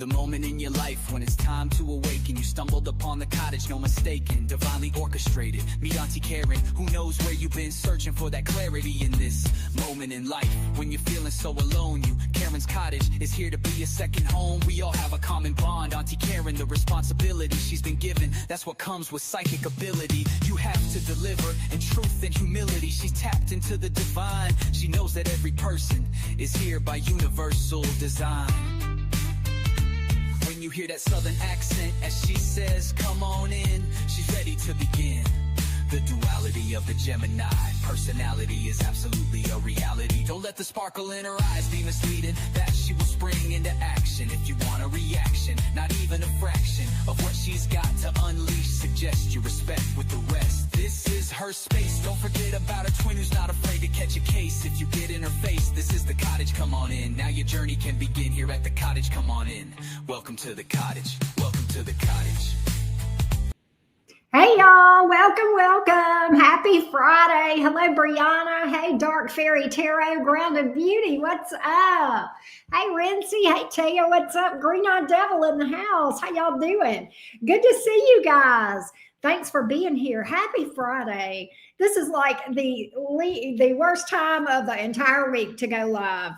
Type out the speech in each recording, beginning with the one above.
The moment in your life when it's time to awaken. You stumbled upon the cottage, no mistaken. Divinely orchestrated. Meet Auntie Karen, who knows where you've been searching for that clarity in this moment in life. When you're feeling so alone, Karen's Cottage is here to be a second home. We all have a common bond. Auntie Karen, the responsibility she's been given, that's what comes with psychic ability. You have to deliver in truth and humility. She's tapped into the divine. She knows that every person is here by universal design. When you hear that southern accent as she says, come on in, she's ready to begin. The duality of the Gemini personality is absolutely a reality. Don't let the sparkle in her eyes be misleading. That she will spring into action if you want a reaction. Not even a fraction of what she's got to unleash. Suggest you respect with the rest. This is her space. Don't forget about her twin who's not afraid to catch a case. If you get in her face, this is the cottage, come on in. Now your journey can begin here at the cottage, come on in. Welcome to the cottage. Welcome to the cottage. Hey y'all, welcome. Happy Friday. Hello, Brianna. Hey, Dark Fairy Tarot, Grounded Beauty. What's up? Hey, Rency. Hey, Taya. What's up? Green Eyed Devil in the house. How y'all doing? Good to see you guys. Thanks for being here. Happy Friday. This is like the worst time of the entire week to go live.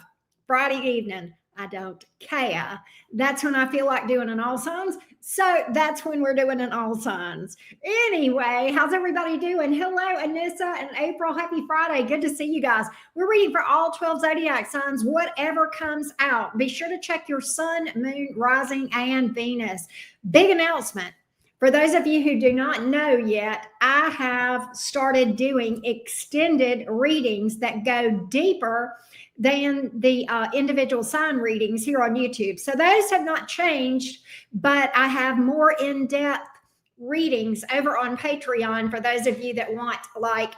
Friday evening. I don't care. That's when I feel like doing an all signs. So that's when we're doing an all signs. Anyway, how's everybody doing? Hello, Anissa and April. Happy Friday. Good to see you guys. We're reading for all 12 zodiac signs, whatever comes out. Be sure to check your sun, moon, rising, and Venus. Big announcement. For those of you who do not know yet, I have started doing extended readings that go deeper than the individual sign readings here on YouTube. So those have not changed, but I have more in-depth readings over on Patreon for those of you that want like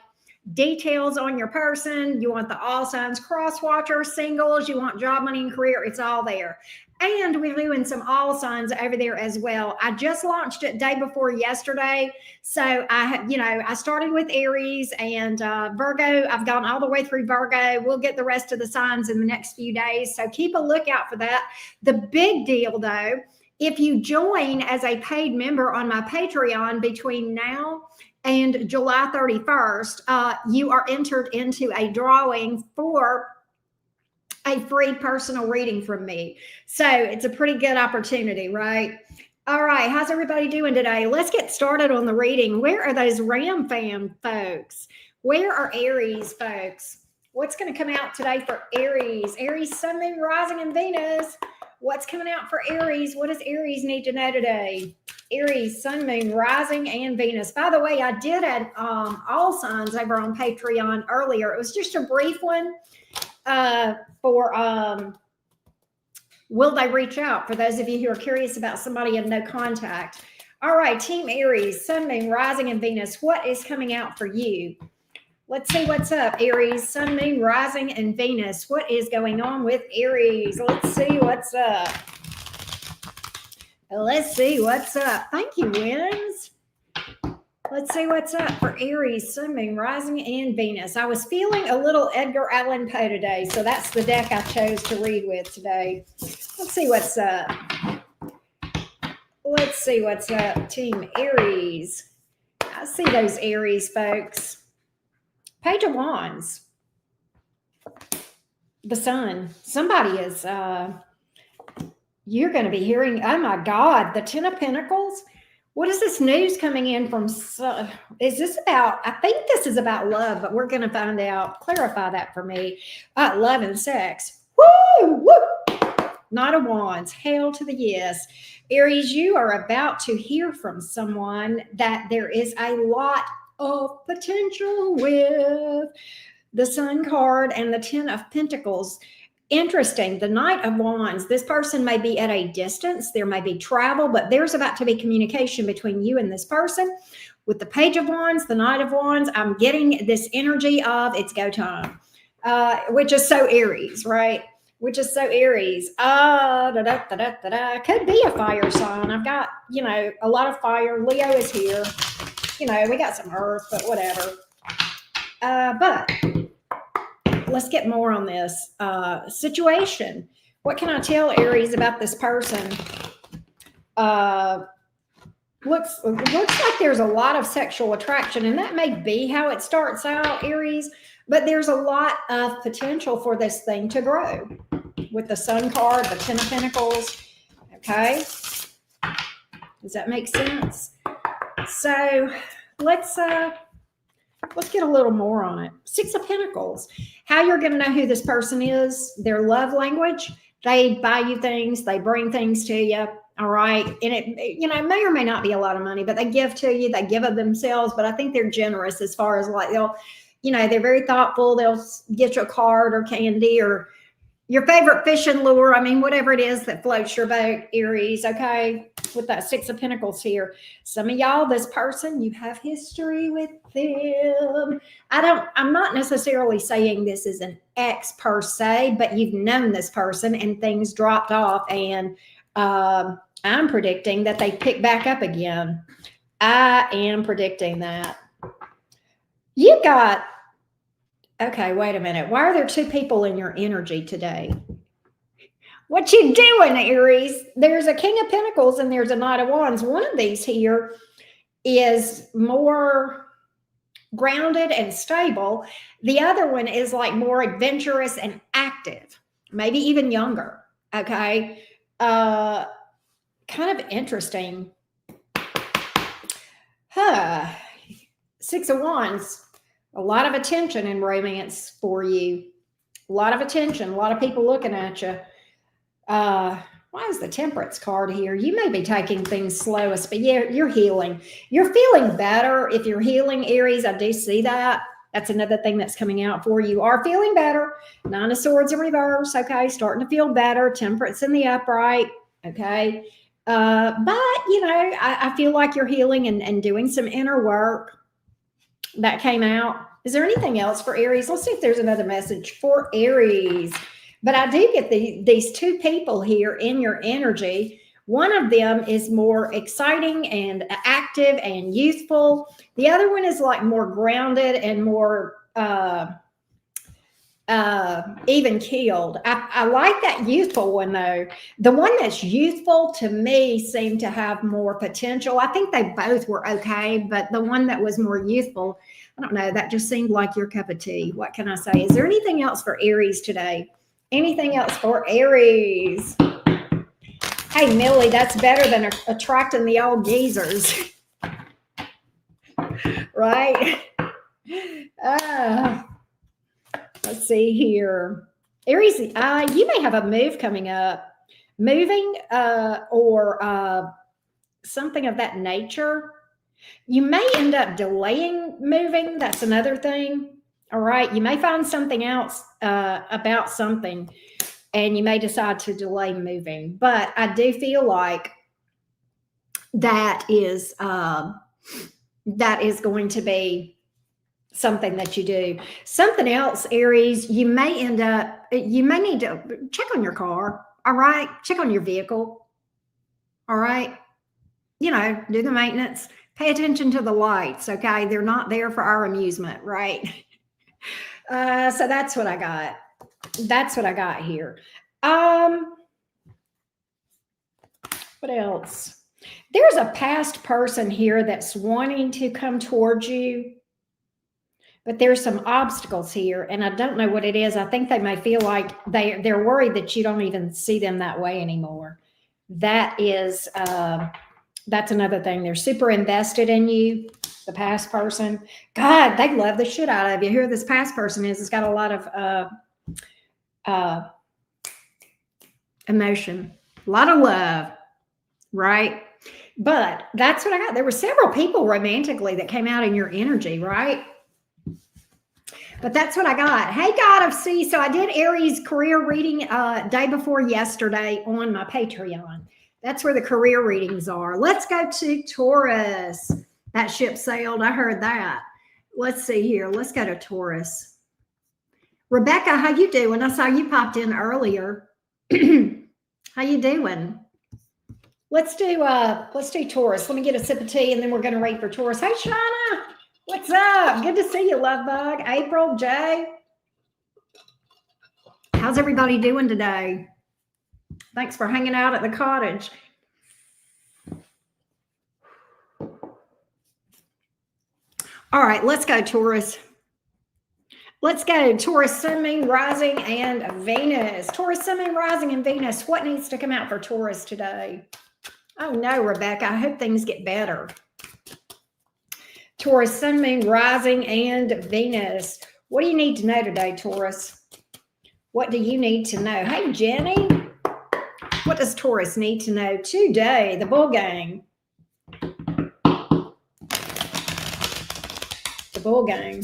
details on your person. You want the all signs, cross watcher, singles, you want job, money, and career. It's all there. And we're doing some all signs over there as well. I just launched it day before yesterday. So I started with Aries and Virgo. I've gone all the way through Virgo. We'll get the rest of the signs in the next few days. So keep a lookout for that. The big deal though, if you join as a paid member on my Patreon between now and July 31st, you are entered into a drawing for a free personal reading from me. So it's a pretty good opportunity, right? All right, how's everybody doing today? Let's get started on the reading. Where are those Ram fam folks? Where are Aries folks? What's going to come out today for Aries? Aries, Sun, Moon, Rising, and Venus. What's coming out for Aries? What does Aries need to know today? Aries, Sun, Moon, Rising, and Venus. By the way, I did add all signs over on Patreon earlier. It was just a brief one. Will they reach out? For those of you who are curious about somebody in no contact. All right, Team Aries, Sun, Moon, Rising, and Venus. What is coming out for you? Let's see what's up, Aries, Sun, Moon, Rising, and Venus. What is going on with Aries? Let's see what's up. Let's see what's up. Thank you, Wins. Let's see what's up for Aries, Sun, Moon, Rising, and Venus. I was feeling a little Edgar Allan Poe today, so that's the deck I chose to read with today. Let's see what's up. Let's see what's up, Team Aries. I see those Aries folks. Page of Wands. The Sun. Somebody is, you're going to be hearing, oh my God, the Ten of Pentacles. What is this news coming in from? Is this about? I think this is about love, but we're going to find out. Clarify that for me. Love and sex. Woo! Woo! Knight of Wands. Hail to the yes. Aries, you are about to hear from someone that there is a lot of potential with. The Sun card and the Ten of Pentacles. Interesting. The Knight of Wands. This person may be at a distance. There may be travel, but there's about to be communication between you and this person. With the Page of Wands, the Knight of Wands, I'm getting this energy of it's go time, which is so Aries, right? Which is so Aries. Could be a fire sign. I've got, a lot of fire. Leo is here. We got some earth, but whatever. But let's get more on this situation. What can I tell Aries about this person? Looks like there's a lot of sexual attraction, and that may be how it starts out, Aries, but there's a lot of potential for this thing to grow. With the Sun card, the Ten of Pentacles, okay? Does that make sense? So let's get a little more on it. Six of Pentacles. How you're going to know who this person is, their love language. They buy you things, they bring things to you. All right. And it, may or may not be a lot of money, but they give to you, they give of themselves. But I think they're generous as far as like they're very thoughtful. They'll get you a card or candy or your favorite fishing lure. I mean, whatever it is that floats your boat, Aries. Okay. With that Six of Pentacles here. Some of y'all, this person, you have history with them. I'm not necessarily saying this is an ex per se, but you've known this person and things dropped off, and I'm predicting that they pick back up again. I am predicting that. You got, okay, wait a minute. Why are there two people in your energy today? What you doing, Aries? There's a King of Pentacles and there's a Knight of Wands. One of these here is more grounded and stable. The other one is like more adventurous and active, maybe even younger. Okay. Kind of interesting. Six of Wands, a lot of attention in romance for you. A lot of attention, a lot of people looking at you. Why is the Temperance card here? You may be taking things slowest, but yeah, you're healing. You're feeling better. If you're healing, Aries, I do see that. That's another thing that's coming out for you. You are feeling better. Nine of Swords in reverse. Okay. Starting to feel better. Temperance in the upright. Okay. But I feel like you're healing and doing some inner work that came out. Is there anything else for Aries? Let's see if there's another message for Aries. But I do get these two people here in your energy. One of them is more exciting and active and youthful. The other one is like more grounded and more even keeled. I like that youthful one though. The one that's youthful to me seemed to have more potential. I think they both were okay, but the one that was more youthful, I don't know, that just seemed like your cup of tea. What can I say? Is there anything else for Aries today? Anything else for Aries? Hey, Millie, that's better than attracting the old geezers. Right? Let's see here. Aries, you may have a move coming up. Moving or something of that nature. You may end up delaying moving. That's another thing. All right. You may find something else about something, and you may decide to delay moving. But I do feel like that is going to be something that you do. Something else, Aries, you may need to check on your car. All right. Check on your vehicle. All right. Do the maintenance. Pay attention to the lights. Okay. They're not there for our amusement. Right. So that's what I got. That's what I got here. What else? There's a past person here that's wanting to come towards you, but there's some obstacles here, and I don't know what it is. I think they may feel like they're worried that you don't even see them that way anymore. That is, that's another thing. They're super invested in you. The past person, God, they love the shit out of you. Who this past person is, it's got a lot of emotion, a lot of love, right? But that's what I got. There were several people romantically that came out in your energy, right? But that's what I got. Hey, God of Sea. So I did Aries career reading day before yesterday on my Patreon. That's where the career readings are. Let's go to Taurus. That ship sailed. I heard that. Let's see here. Let's go to Taurus. Rebecca, how you doing? I saw you popped in earlier. How you doing? Let's do Taurus. Let me get a sip of tea and then we're going to read for Taurus. Hey, Shauna. What's up? Good to see you, love bug. April, Jay. How's everybody doing today? Thanks for hanging out at the cottage. All right, let's go, Taurus. Let's go. Taurus, Sun, Moon, Rising, and Venus. Taurus, Sun, Moon, Rising, and Venus. What needs to come out for Taurus today? Oh, no, Rebecca. I hope things get better. Taurus, Sun, Moon, Rising, and Venus. What do you need to know today, Taurus? What do you need to know? Hey, Jenny. What does Taurus need to know today? The Bull Gang. The Bull Gang.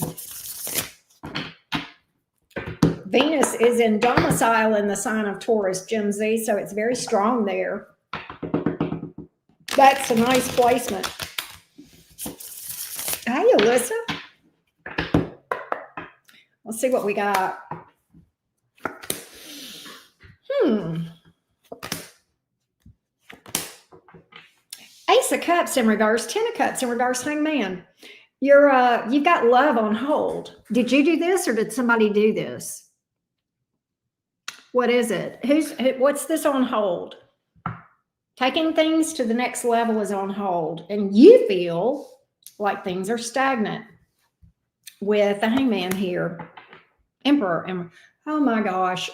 Venus is in domicile in the sign of Taurus, Jim Z, so it's very strong there. That's a nice placement. Hey, Alyssa. Let's see what we got. Ace of Cups in reverse, 10 of Cups in reverse, Hangman. You've got love on hold. Did you do this or did somebody do this? What is it? What's this on hold? Taking things to the next level is on hold, and you feel like things are stagnant with the Hangman here. Emperor. Oh my gosh,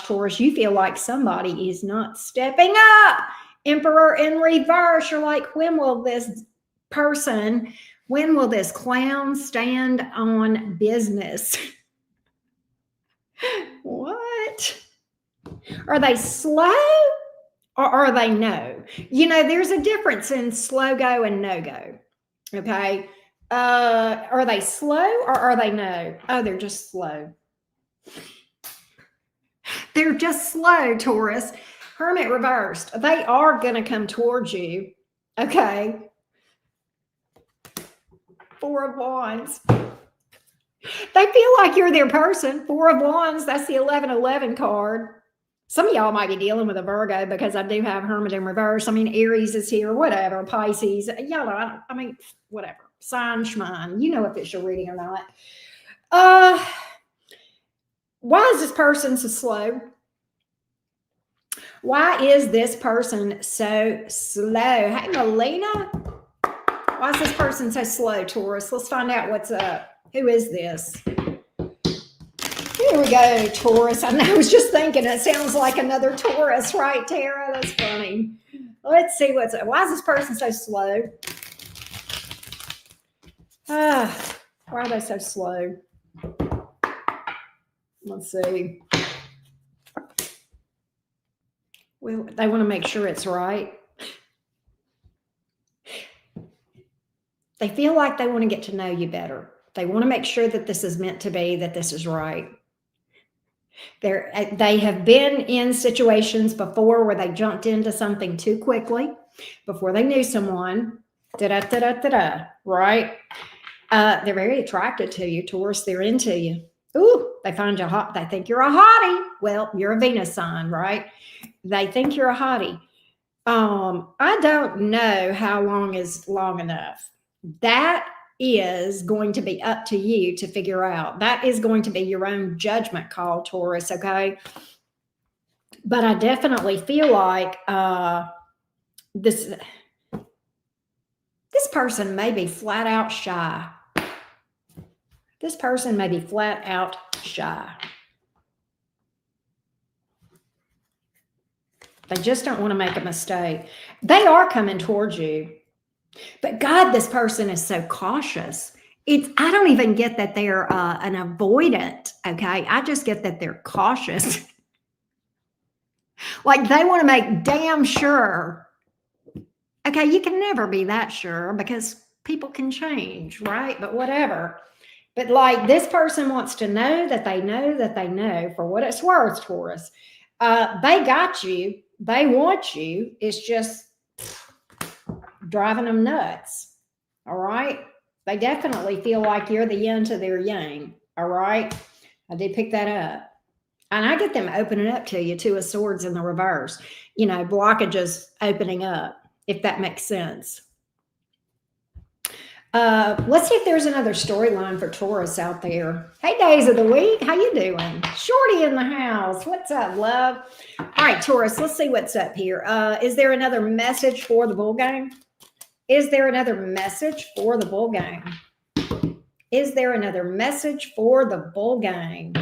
Taurus, you feel like somebody is not stepping up. Emperor in reverse. You're like, when will this clown stand on business? What? Are they slow or are they no? There's a difference in slow go and no go. Okay. Are they slow or are they no? Oh, they're just slow. They're just slow, Taurus. Hermit reversed. They are going to come towards you. Okay. Four of Wands. They feel like you're their person. Four of Wands. That's the 1111 card. Some of y'all might be dealing with a Virgo because I do have Hermit in reverse. I mean, Aries is here, whatever. Pisces. Y'all know, whatever. Sign, schmine. You know if it's your reading or not. Why is this person so slow? Why is this person so slow? Hey, Melina. Why is this person so slow, Taurus? Let's find out what's up. Who is this? Here we go, Taurus. I was just thinking it sounds like another Taurus, right, Tara? That's funny. Let's see what's up. Why is this person so slow? Why are they so slow? Let's see. Well, they want to make sure it's right. They feel like they want to get to know you better. They want to make sure that this is meant to be, that this is right. They have been in situations before where they jumped into something too quickly, before they knew someone. Right? They're very attracted to you, Taurus. They're into you. Ooh, they find you hot. They think you're a hottie. Well, you're a Venus sign, right? They think you're a hottie. I don't know how long is long enough. That is going to be up to you to figure out. That is going to be your own judgment call, Taurus, okay? But I definitely feel like this person may be flat out shy. This person may be flat out shy. They just don't want to make a mistake. They are coming towards you. But God, this person is so cautious. I don't even get that they're an avoidant, okay? I just get that they're cautious. Like they want to make damn sure. Okay, you can never be that sure because people can change, right? But whatever. But like this person wants to know that they know that they know, for what it's worth, Taurus. They got you. They want you. It's just driving them nuts. All right. They definitely feel like you're the yin to their yang. All right. I did pick that up. And I get them opening up to you, Two of Swords in the reverse. Blockages opening up, if that makes sense. Let's see if there's another storyline for Taurus out there. Hey, days of the week. How you doing? Shorty in the house. What's up, love? All right, Taurus, let's see what's up here. Is there another message for the bull game? Is there another message for the bull game? Is there another message for the bull game?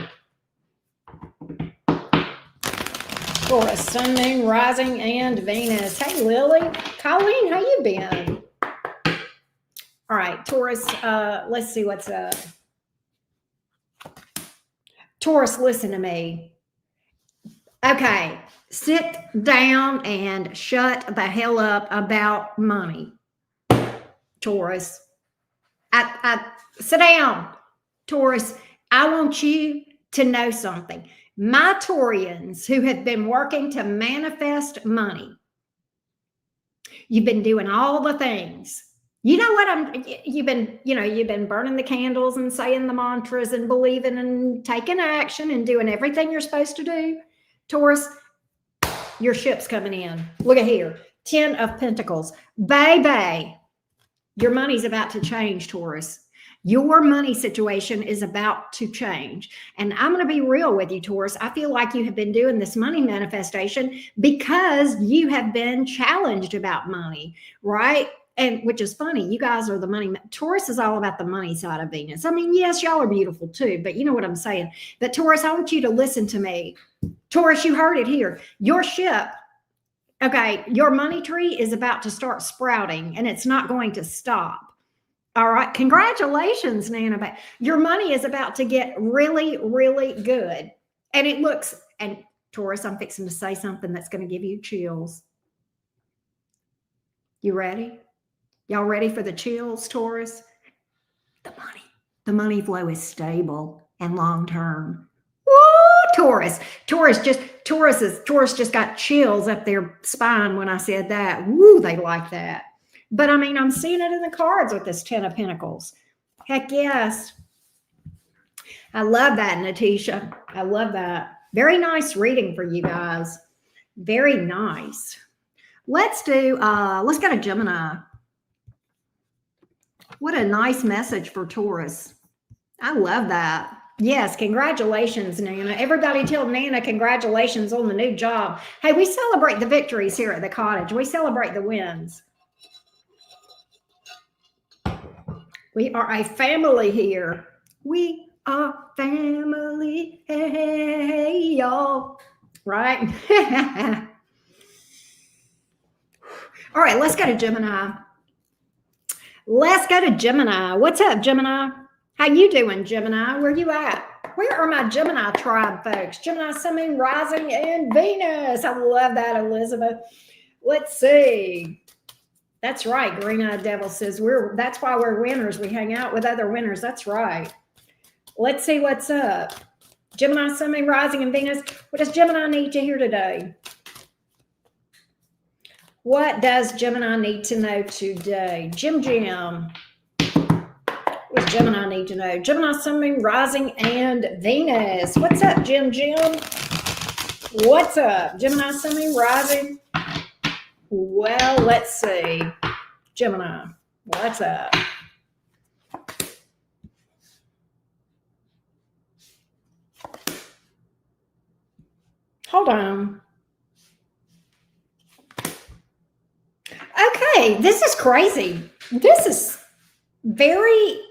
Taurus, Sun, Moon, Rising, and Venus. Hey, Lily. Colleen, how you been? All right, Taurus, let's see what's up. Taurus, listen to me. Okay, sit down and shut the hell up about money. Taurus, I sit down. Taurus, I want you to know something. My Taurians who have been working to manifest money, you've been doing all the things. You know what you've been burning the candles and saying the mantras and believing and taking action and doing everything you're supposed to do. Taurus, your ship's coming in. Look at here. 10 of Pentacles. Baby, your money's about to change, Taurus. Your money situation is about to change. And I'm going to be real with you, Taurus. I feel like you have been doing this money manifestation because you have been challenged about money, right? And which is funny, you guys are the money. Taurus is all about the money side of Venus. I mean, yes, y'all are beautiful too, but you know what I'm saying. But Taurus, I want you to listen to me. Taurus, you heard it here. Your ship, okay, your money tree is about to start sprouting and it's not going to stop. All right. Congratulations, Nana. Your money is about to get really, really good. And it looks, and Taurus, I'm fixing to say something that's going to give you chills. You ready? Y'all ready for the chills, Taurus? The money flow is stable and long-term. Woo, Taurus. Taurus just got chills up their spine when I said that. Woo, they like that. But I mean, I'm seeing it in the cards with this 10 of Pentacles. Heck yes. I love that, Natisha. I love that. Very nice reading for you guys. Very nice. Let's go to Gemini. What a nice message for Taurus. I love that. Yes, congratulations, Nana. Everybody tell Nana congratulations on the new job. Hey, we celebrate the victories here at the cottage. We celebrate the wins. We are a family here. We are family. Hey, y'all. Right? All right, let's go to Gemini. Let's go to Gemini. What's up, Gemini? How you doing, Gemini? Where you at? Where are my Gemini tribe, folks? Gemini, Sun, Moon, Rising, and Venus. I love that, Elizabeth. Let's see. That's right. Green-eyed Devil says that's why we're winners. We hang out with other winners. That's right. Let's see what's up. Gemini, Sun, Moon, Rising, and Venus. What does Gemini need to hear today? What does Gemini need to know today? Jim. What does Gemini need to know? Gemini, Sun, Moon, Rising, and Venus. What's up, Jim? What's up? Gemini, Sun, Moon, Rising. Well, let's see. Gemini, what's up? Hold on. Okay, this is crazy. This is very,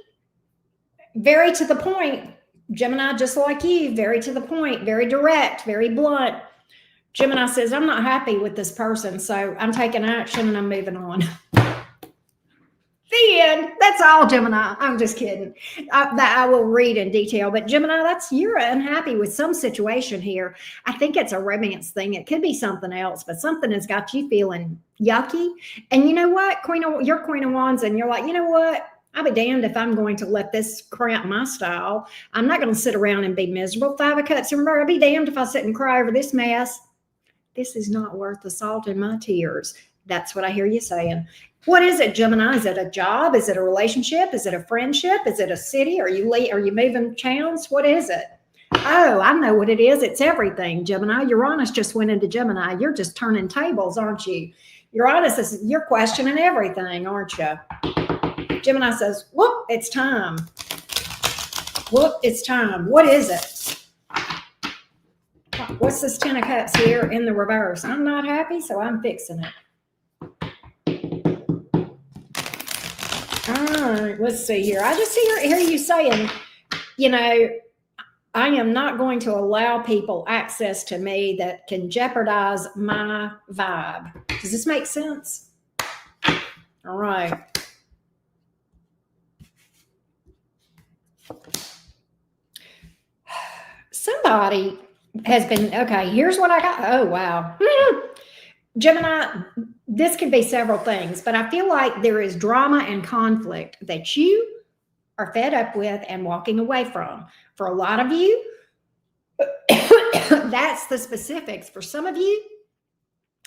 very to the point. Gemini, just like you, very to the point, very direct, very blunt. Gemini says, I'm not happy with this person, so I'm taking action and I'm moving on. The end. That's all, Gemini. I'm just kidding. That I will read in detail. But Gemini, you're unhappy with some situation here. I think it's a romance thing. It could be something else, but something has got you feeling yucky. And you know what? You're Queen of Wands, and you're like, you know what? I'll be damned if I'm going to let this cramp my style. I'm not going to sit around and be miserable. 5 of Cups. Remember, I'll be damned if I sit and cry over this mess. This is not worth the salt in my tears. That's what I hear you saying. What is it, Gemini? Is it a job? Is it a relationship? Is it a friendship? Is it a city? Are you moving towns? What is it? Oh, I know what it is. It's everything, Gemini. Uranus just went into Gemini. You're just turning tables, aren't you? Uranus you're questioning everything, aren't you? Gemini says, whoop, it's time. Whoop, it's time. What is it? What's this 10 of Cups here in the reverse? I'm not happy, so I'm fixing it. All right, let's see here. I just hear you saying, you know, I am not going to allow people access to me that can jeopardize my vibe. Does this make sense? All right. Somebody has been, okay, here's what I got. Oh, wow. Gemini, this could be several things, but I feel like there is drama and conflict that you are fed up with and walking away from. For a lot of you, that's the specifics. For some of you,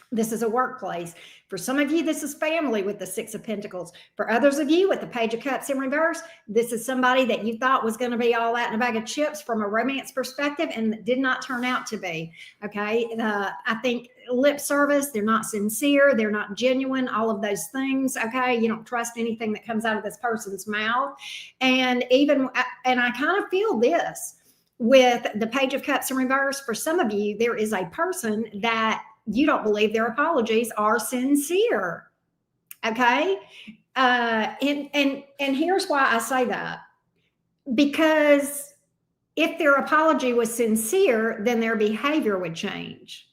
this is a workplace. For some of you, this is family with the Six of Pentacles. For others of you with the Page of Cups in reverse, this is somebody that you thought was going to be all that in a bag of chips from a romance perspective and did not turn out to be. Okay. I think lip service, they're not sincere, they're not genuine, all of those things. Okay. You don't trust anything that comes out of this person's mouth. And I kind of feel this with the Page of Cups in reverse. For some of you, there is a person that you don't believe their apologies are sincere. Okay. And here's why I say that. Because if their apology was sincere, then their behavior would change.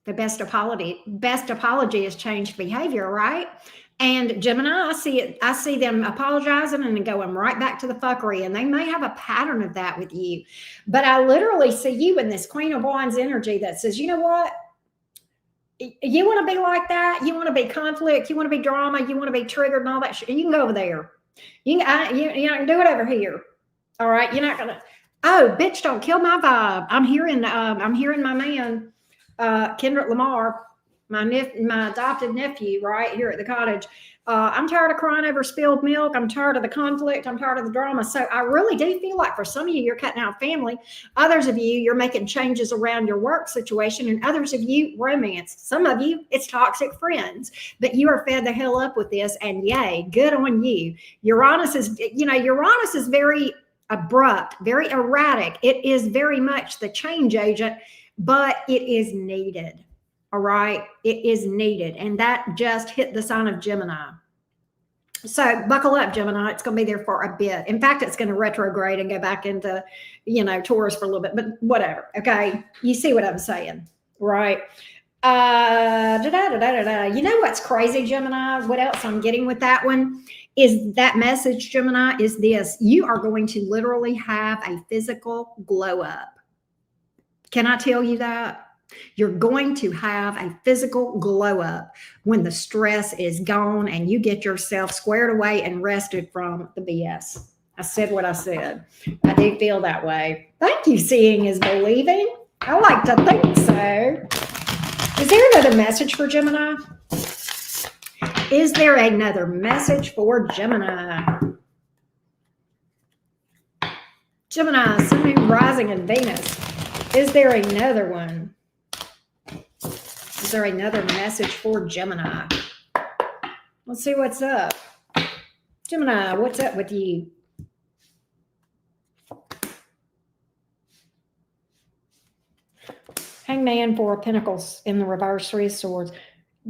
The best apology is changed behavior, right? And Gemini, I see them apologizing and going right back to the fuckery. And they may have a pattern of that with you. But I literally see you in this Queen of Wands energy that says, you know what? You want to be like that? You want to be conflict? You want to be drama? You want to be triggered and all that shit? You can go over there. You can do it over here. All right. You're not going to, oh, bitch, don't kill my vibe. I'm hearing my man, Kendrick Lamar, my adopted nephew, right here at the cottage. I'm tired of crying over spilled milk. I'm tired of the conflict. I'm tired of the drama. So I really do feel like for some of you, you're cutting out family. Others of you, you're making changes around your work situation. And others of you, romance. Some of you, it's toxic friends. But you are fed the hell up with this. And yay, good on you. Uranus is very abrupt, very erratic. It is very much the change agent, but it is needed. All right. It is needed. And that just hit the sign of Gemini. So buckle up, Gemini. It's going to be there for a bit. In fact, it's going to retrograde and go back into, Taurus for a little bit, but whatever. Okay. You see what I'm saying, right? You know what's crazy, Gemini? What else I'm getting with that one is that message, Gemini, is this. You are going to literally have a physical glow up. Can I tell you that? You're going to have a physical glow up when the stress is gone and you get yourself squared away and rested from the BS. I said what I said. I do feel that way. Thank you. Seeing is believing. I like to think so. Is there another message for Gemini? Is there another message for Gemini? Gemini, Sun, Moon, Rising, and Venus. Is there another one? Is there another message for Gemini? Let's see what's up. Gemini, what's up with you? Hangman, Four of Pentacles in the reverse, Three of Swords.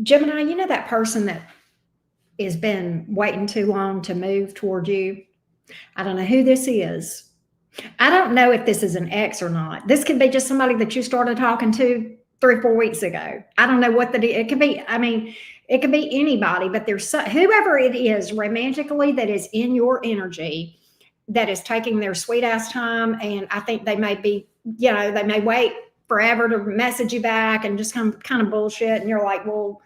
Gemini, you know that person that has been waiting too long to move toward you? I don't know who this is. I don't know if this is an ex or not. This could be just somebody that you started talking to 3 or 4 weeks ago. I don't know what it could be. I mean, it could be anybody, but there's whoever it is romantically that is in your energy that is taking their sweet ass time. And I think they may be, they may wait forever to message you back and just kind of bullshit. And you're like, well,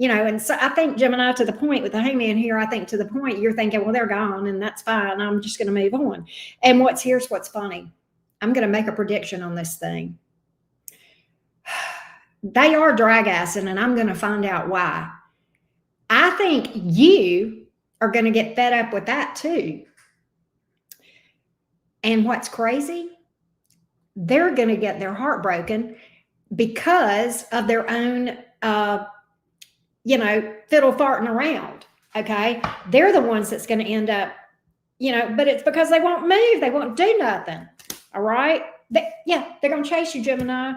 and so I think Gemini, to the point with the Hangman here, I think to the point you're thinking, well, they're gone and that's fine. I'm just going to move on. And here's what's funny. I'm going to make a prediction on this thing. They are drag-assing, and I'm going to find out why. I think you are going to get fed up with that too. And what's crazy? They're going to get their heart broken because of their own, fiddle farting around. Okay. They're the ones that's going to end up, but it's because they won't move. They won't do nothing. All right. They're going to chase you, Gemini.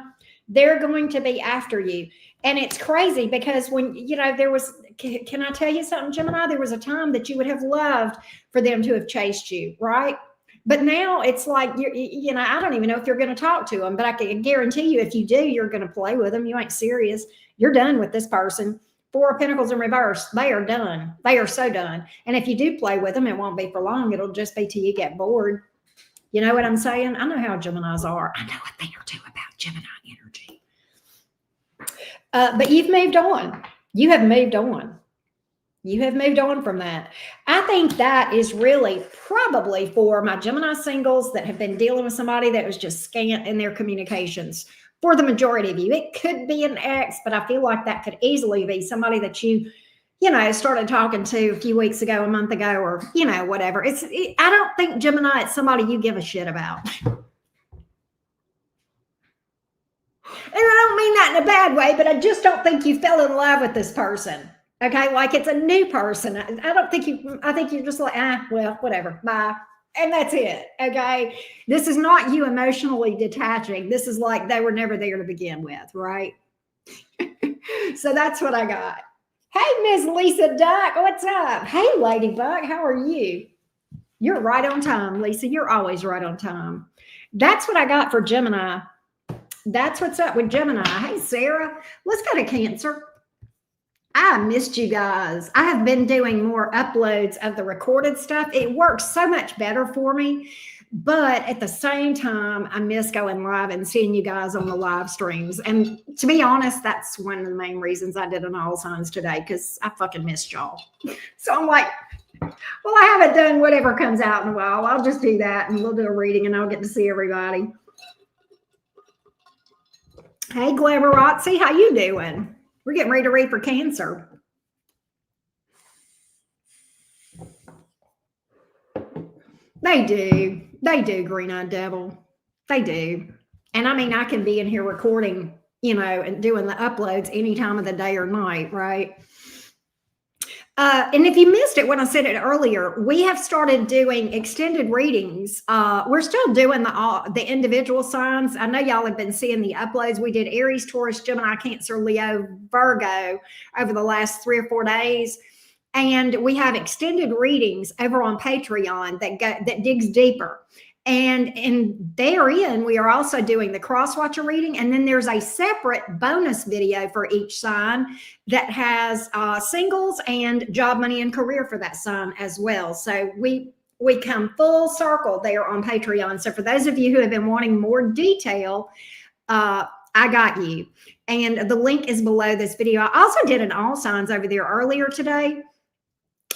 They're going to be after you. And it's crazy because when, can I tell you something, Gemini? There was a time that you would have loved for them to have chased you, right? But now it's like, I don't even know if you're going to talk to them, but I can guarantee you if you do, you're going to play with them. You ain't serious. You're done with this person. Four of Pentacles in reverse. They are done. They are so done. And if you do play with them, it won't be for long. It'll just be till you get bored. You know what I'm saying? I know how Geminis are. I know what they are too about Gemini energy. But you've moved on. You have moved on. You have moved on from that. I think that is really probably for my Gemini singles that have been dealing with somebody that was just scant in their communications. For the majority of you, it could be an ex, but I feel like that could easily be somebody that you started talking to a few weeks ago, a month ago, or, whatever. I don't think Gemini, it's somebody you give a shit about. And I don't mean that in a bad way, but I just don't think you fell in love with this person. Okay. Like it's a new person. I think you're just like, well, whatever. Bye. And that's it. Okay. This is not you emotionally detaching. This is like they were never there to begin with. Right. So that's what I got. Hey, Miss Lisa Duck, what's up? Hey, Ladybug, how are you? You're right on time, Lisa. You're always right on time. That's what I got for Gemini. That's what's up with Gemini. Hey, Sarah, let's go to Cancer. I missed you guys. I have been doing more uploads of the recorded stuff. It works so much better for me. But at the same time, I miss going live and seeing you guys on the live streams. And to be honest, that's one of the main reasons I did an all signs today, because I fucking missed y'all. So I'm like, well, I haven't done whatever comes out in a while. I'll just do that and we'll do a reading and I'll get to see everybody. Hey, Glamorazzi, how you doing? We're getting ready to read for Cancer. They do, Green-Eyed Devil. They do. And I mean, I can be in here recording, and doing the uploads any time of the day or night, right? And if you missed it when I said it earlier, we have started doing extended readings. We're still doing the individual signs. I know y'all have been seeing the uploads. We did Aries, Taurus, Gemini, Cancer, Leo, Virgo over the last 3 or 4 days. And we have extended readings over on Patreon that digs deeper. And therein, we are also doing the cross-watcher reading. And then there's a separate bonus video for each sign that has singles and job, money, and career for that sign as well. So we come full circle there on Patreon. So for those of you who have been wanting more detail, I got you. And the link is below this video. I also did an all signs over there earlier today.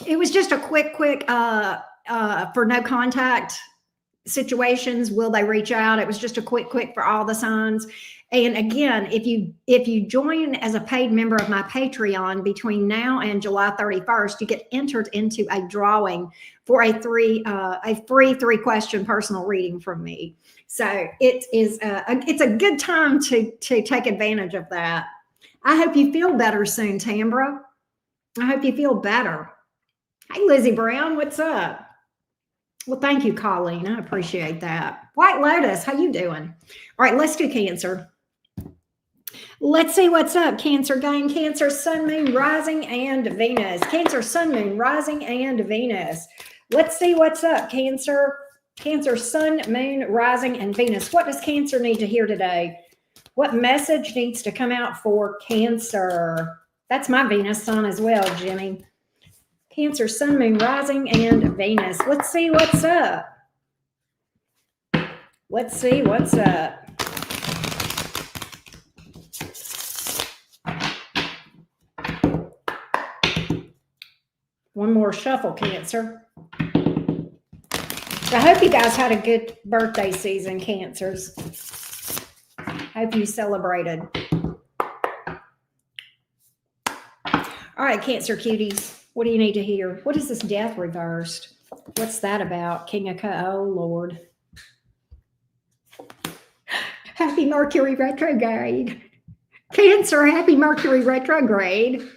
It was just a quick for no contact situations. Will they reach out? It was just a quick for all the signs. And again, if you join as a paid member of my Patreon between now and July 31st, you get entered into a drawing for a free 3-question personal reading from me. So it's a good time to take advantage of that. I hope you feel better soon, Tambra. I hope you feel better. Hey, Lizzie Brown, what's up? Well, thank you, Colleen. I appreciate that. White Lotus, how you doing? All right, let's do Cancer. Let's see what's up, Cancer gang. Cancer, Sun, Moon, Rising, and Venus. Cancer, Sun, Moon, Rising, and Venus. Let's see what's up, Cancer. Cancer, Sun, Moon, Rising, and Venus. What does Cancer need to hear today? What message needs to come out for Cancer? That's my Venus sign as well, Jimmy. Cancer, Sun, Moon, Rising, and Venus. Let's see what's up. Let's see what's up. One more shuffle, Cancer. I hope you guys had a good birthday season, Cancers. Hope you celebrated. All right, Cancer cuties. What do you need to hear? What is this death reversed? What's that about? King of Cups. Oh, Lord. Happy Mercury retrograde. Cancer, happy Mercury retrograde.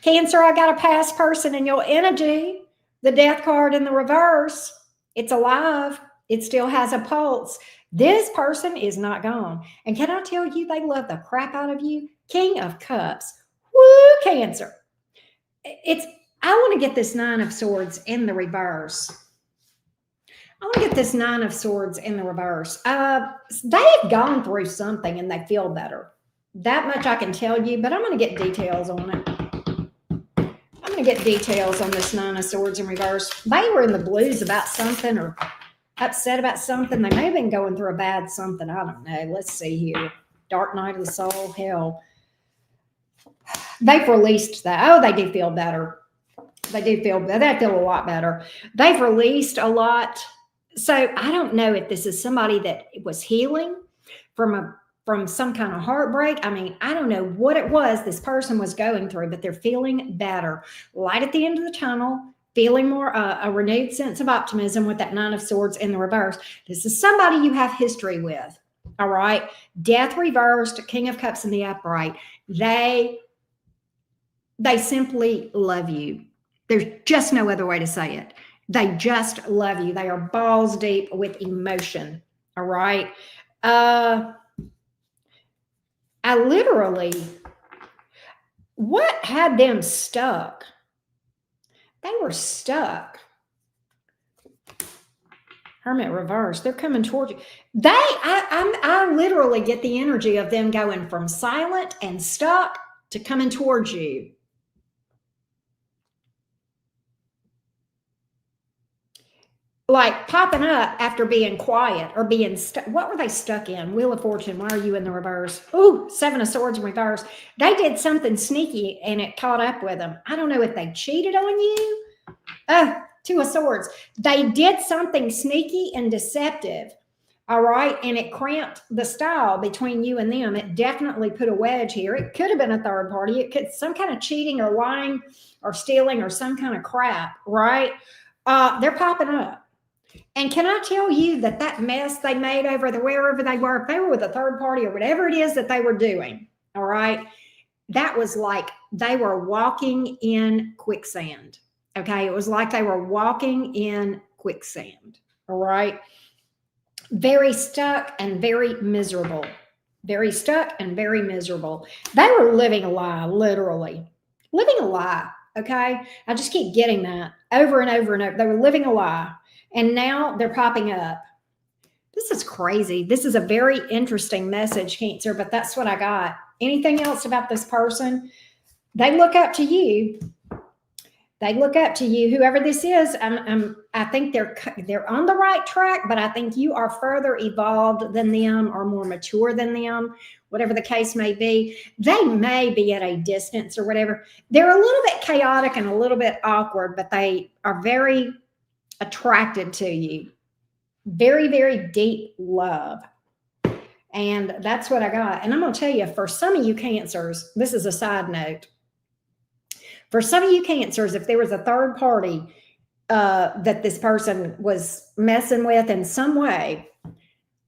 Cancer, I got a past person in your energy. The death card in the reverse. It's alive. It still has a pulse. This person is not gone. And can I tell you, they love the crap out of you? King of Cups. Woo, Cancer. It's, I want to get this Nine of Swords in the reverse. I want to get this Nine of Swords in the reverse. They've gone through something and they feel better. That much I can tell you, but I'm going to get details on it. I'm going to get details on this Nine of Swords in reverse. They were in the blues about something or upset about something. They may have been going through a bad something. I don't know. Let's see here. Dark night of the soul, hell. They've released that. Oh, they do feel better. They do feel better. They feel a lot better. They've released a lot. So I don't know if this is somebody that was healing from some kind of heartbreak. I mean, I don't know what it was this person was going through, but they're feeling better. Light at the end of the tunnel, feeling more a renewed sense of optimism with that Nine of Swords in the reverse. This is somebody you have history with. All right. Death reversed, King of Cups in the upright. They simply love you. There's just no other way to say it. They just love you. They are balls deep with emotion. All right. I literally, what had them stuck? They were stuck. Hermit reverse. They're coming towards you. I literally get the energy of them going from silent and stuck to coming towards you. Like popping up after being quiet or being stuck. What were they stuck in? Wheel of Fortune. Why are you in the reverse? Ooh, Seven of Swords in reverse. They did something sneaky and it caught up with them. I don't know if they cheated on you. Oh, Two of Swords. They did something sneaky and deceptive. All right. And it cramped the style between you and them. It definitely put a wedge here. It could have been a third party. It could some kind of cheating or lying or stealing or some kind of crap. Right. They're popping up. And can I tell you that mess they made over wherever they were, if they were with a third party or whatever it is that they were doing, all right, that was like they were walking in quicksand. Okay, it was like they were walking in quicksand. All right, very stuck and very miserable. Very stuck and very miserable. They were living a lie, literally living a lie. Okay, I just keep getting that over and over and over. They were living a lie. And now they're popping up. This is crazy. This is a very interesting message, Cancer, but that's what I got. Anything else about this person? They look up to you. They look up to you, whoever this is. I think they're on the right track, but I think you are further evolved than them or more mature than them, whatever the case may be. They may be at a distance or whatever. They're a little bit chaotic and a little bit awkward, but they are very attracted to you. Very, very deep love. And that's what I got. And I'm going to tell you, for some of you Cancers, this is a side note. For some of you Cancers, if there was a third party that this person was messing with in some way,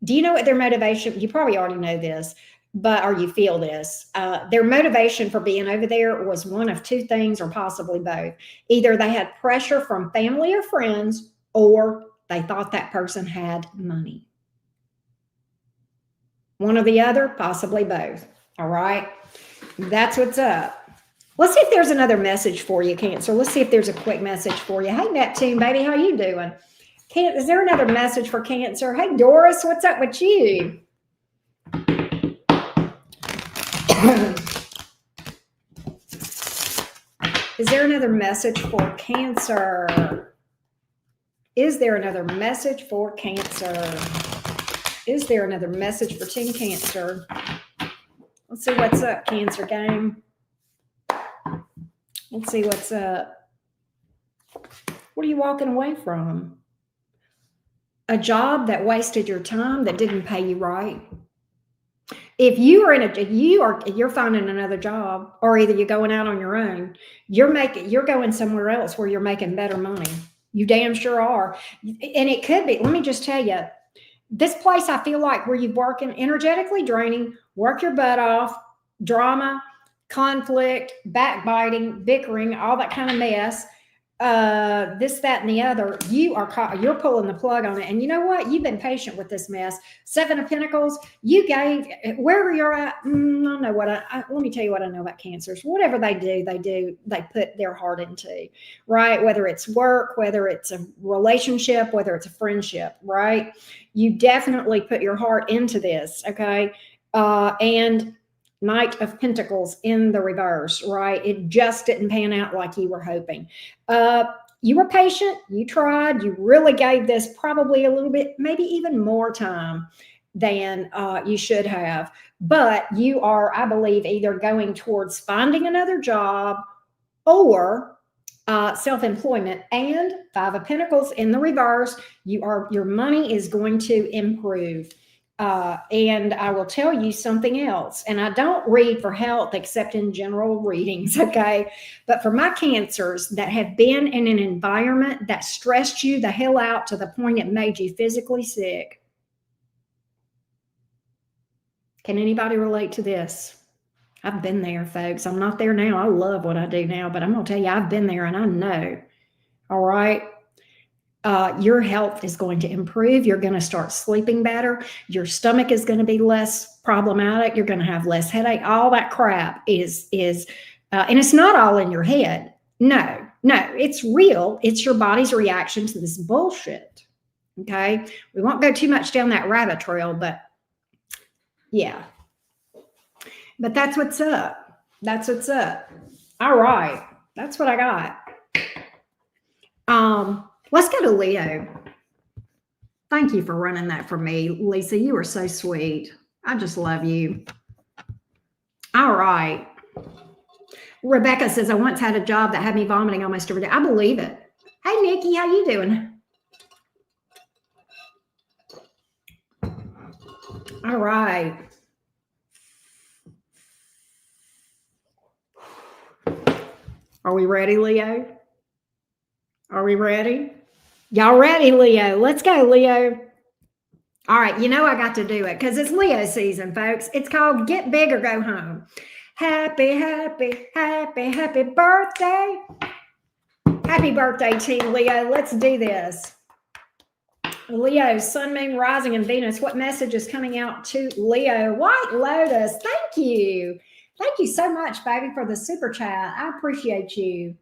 do you know what their motivation? You probably already know this, or you feel this. Their motivation for being over there was one of two things, or possibly both. Either they had pressure from family or friends, or they thought that person had money. One or the other, possibly both. All right. That's what's up. Let's see if there's another message for you, Cancer. Let's see if there's a quick message for you. Hey, Neptune, baby, how you doing? Is there another message for Cancer? Hey, Doris, what's up with you? Is there another message for Cancer? Is there another message for Cancer? Is there another message for Team Cancer? Let's see what's up, Cancer gang. Let's see what's up. What are you walking away from? A job that wasted your time, that didn't pay you right. If you are you're finding another job, or either you're going out on your own, you're going somewhere else where you're making better money. You damn sure are. And it could be, let me just tell you, this place I feel like where you're working, energetically draining, work your butt off, drama, conflict, backbiting, bickering, all that kind of mess. this, that, and the other, you're pulling the plug on it. And you know what? You've been patient with this mess. Seven of Pentacles, you gave, wherever you're at, I don't know what let me tell you what I know about Cancers. Whatever they do, they put their heart into, right? Whether it's work, whether it's a relationship, whether it's a friendship, right? You definitely put your heart into this, okay? And Knight of Pentacles in the reverse, right? It just didn't pan out like you were hoping. You were patient, you tried, you really gave this probably a little bit, maybe even more time than you should have. But you are, I believe, either going towards finding another job or self-employment. And Five of Pentacles in the reverse, your money is going to improve. And I will tell you something else. And I don't read for health except in general readings, okay? But for my Cancers that have been in an environment that stressed you the hell out to the point it made you physically sick. Can anybody relate to this? I've been there, folks. I'm not there now. I love what I do now, but I'm going to tell you, I've been there and I know. All right. Your health is going to improve. You're going to start sleeping better. Your stomach is going to be less problematic. You're going to have less headache. All that crap is and it's not all in your head. No, it's real. It's your body's reaction to this bullshit. Okay. We won't go too much down that rabbit trail, but yeah. But that's what's up. That's what's up. All right. That's what I got. Let's go to Leo. Thank you for running that for me, Lisa. You are so sweet. I just love you. All right. Rebecca says, I once had a job that had me vomiting almost every day. I believe it. Hey, Nikki, how you doing? All right. Are we ready, Leo? Are we ready? Y'all ready, Leo? Let's go, Leo. All right, you know I got to do it because it's Leo season, folks. It's called Get Big or Go Home. Happy, happy, happy, happy birthday. Happy birthday, Team Leo. Let's do this. Leo, Sun, Moon, Rising, and Venus. What message is coming out to Leo? White Lotus, thank you. Thank you so much, baby, for the super chat. I appreciate you.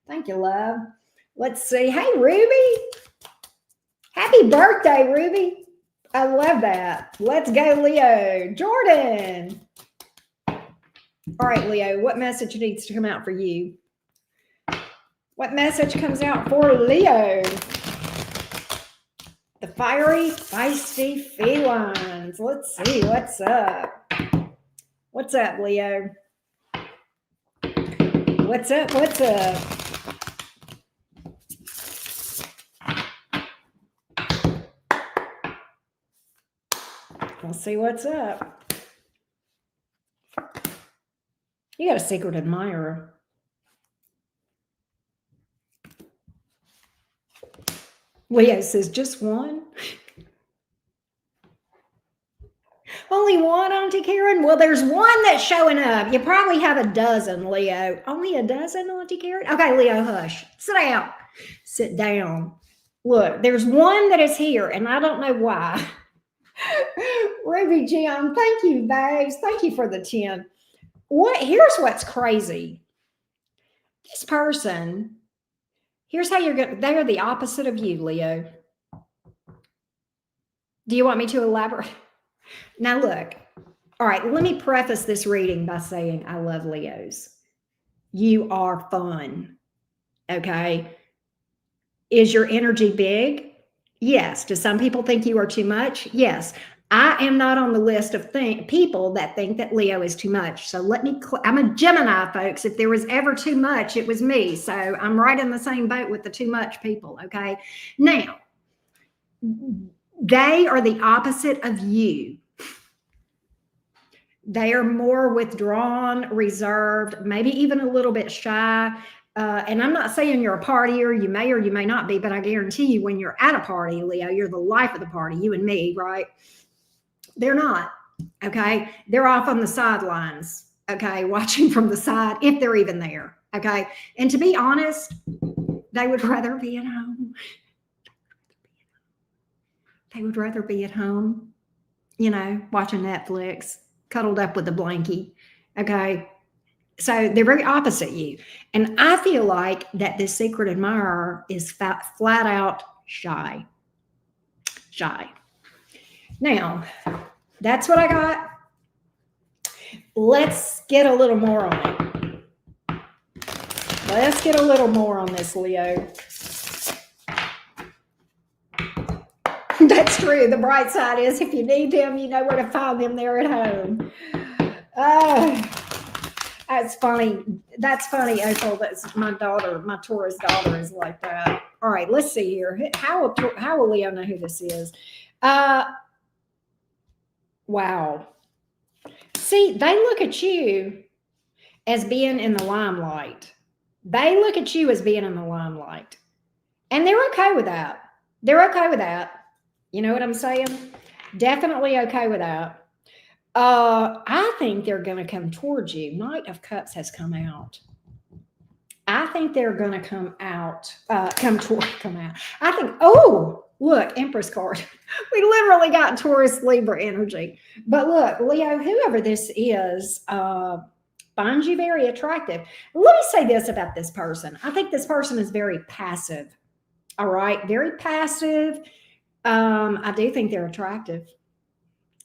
Thank you, love. Let's see. Hey, Ruby. Happy birthday, Ruby. I love that. Let's go, Leo. Jordan. All right, Leo, what message needs to come out for you? What message comes out for Leo? The fiery, feisty felines. Let's see what's up. What's up, Leo? What's up? What's up? Let's see what's up. You got a secret admirer. Leo says, just one? Only one, Auntie Karen? Well, there's one that's showing up. You probably have a dozen, Leo. Only a dozen, Auntie Karen? Okay, Leo, hush. Sit down. Sit down. Look, there's one that is here, and I don't know why. Ruby Jim, thank you, babes. Thank you for the 10. Here's what's crazy. This person, here's how they're the opposite of you, Leo. Do you want me to elaborate? Now, look. All right, let me preface this reading by saying I love Leos. You are fun. Okay. Is your energy big? Yes. Do some people think you are too much? Yes. I am not on the list of people that think that Leo is too much. So I'm a Gemini, folks. If there was ever too much, it was me. So I'm right in the same boat with the too much people. Okay. Now, they are the opposite of you. They are more withdrawn, reserved, maybe even a little bit shy. And I'm not saying you're a partier. You may or you may not be, but I guarantee you when you're at a party, Leo, you're the life of the party, you and me, right? They're not, okay? They're off on the sidelines, okay, watching from the side, if they're even there, okay? And to be honest, They would rather be at home. They would rather be at home, watching Netflix, cuddled up with a blankie. Okay. So they're very opposite you. And I feel like that this secret admirer is flat out shy. Shy. Now, that's what I got. Let's get a little more on it. Let's get a little more on this, Leo. That's true. The bright side is if you need them, you know where to find them. They're at home. That's funny. That's funny, April. That's my daughter. My Taurus daughter is like that. All right, let's see here. How will Leo know who this is? Wow. See, they look at you as being in the limelight. They look at you as being in the limelight. And they're okay with that. They're okay with that. You know what I'm saying? Definitely okay with that. I think they're going to come towards you. Knight of Cups has come out. I think they're going to come out. I think, oh, look, Empress card. We literally got Taurus Libra energy. But look, Leo, whoever this is, finds you very attractive. Let me say this about this person. I think this person is very passive. All right, very passive. I do think they're attractive.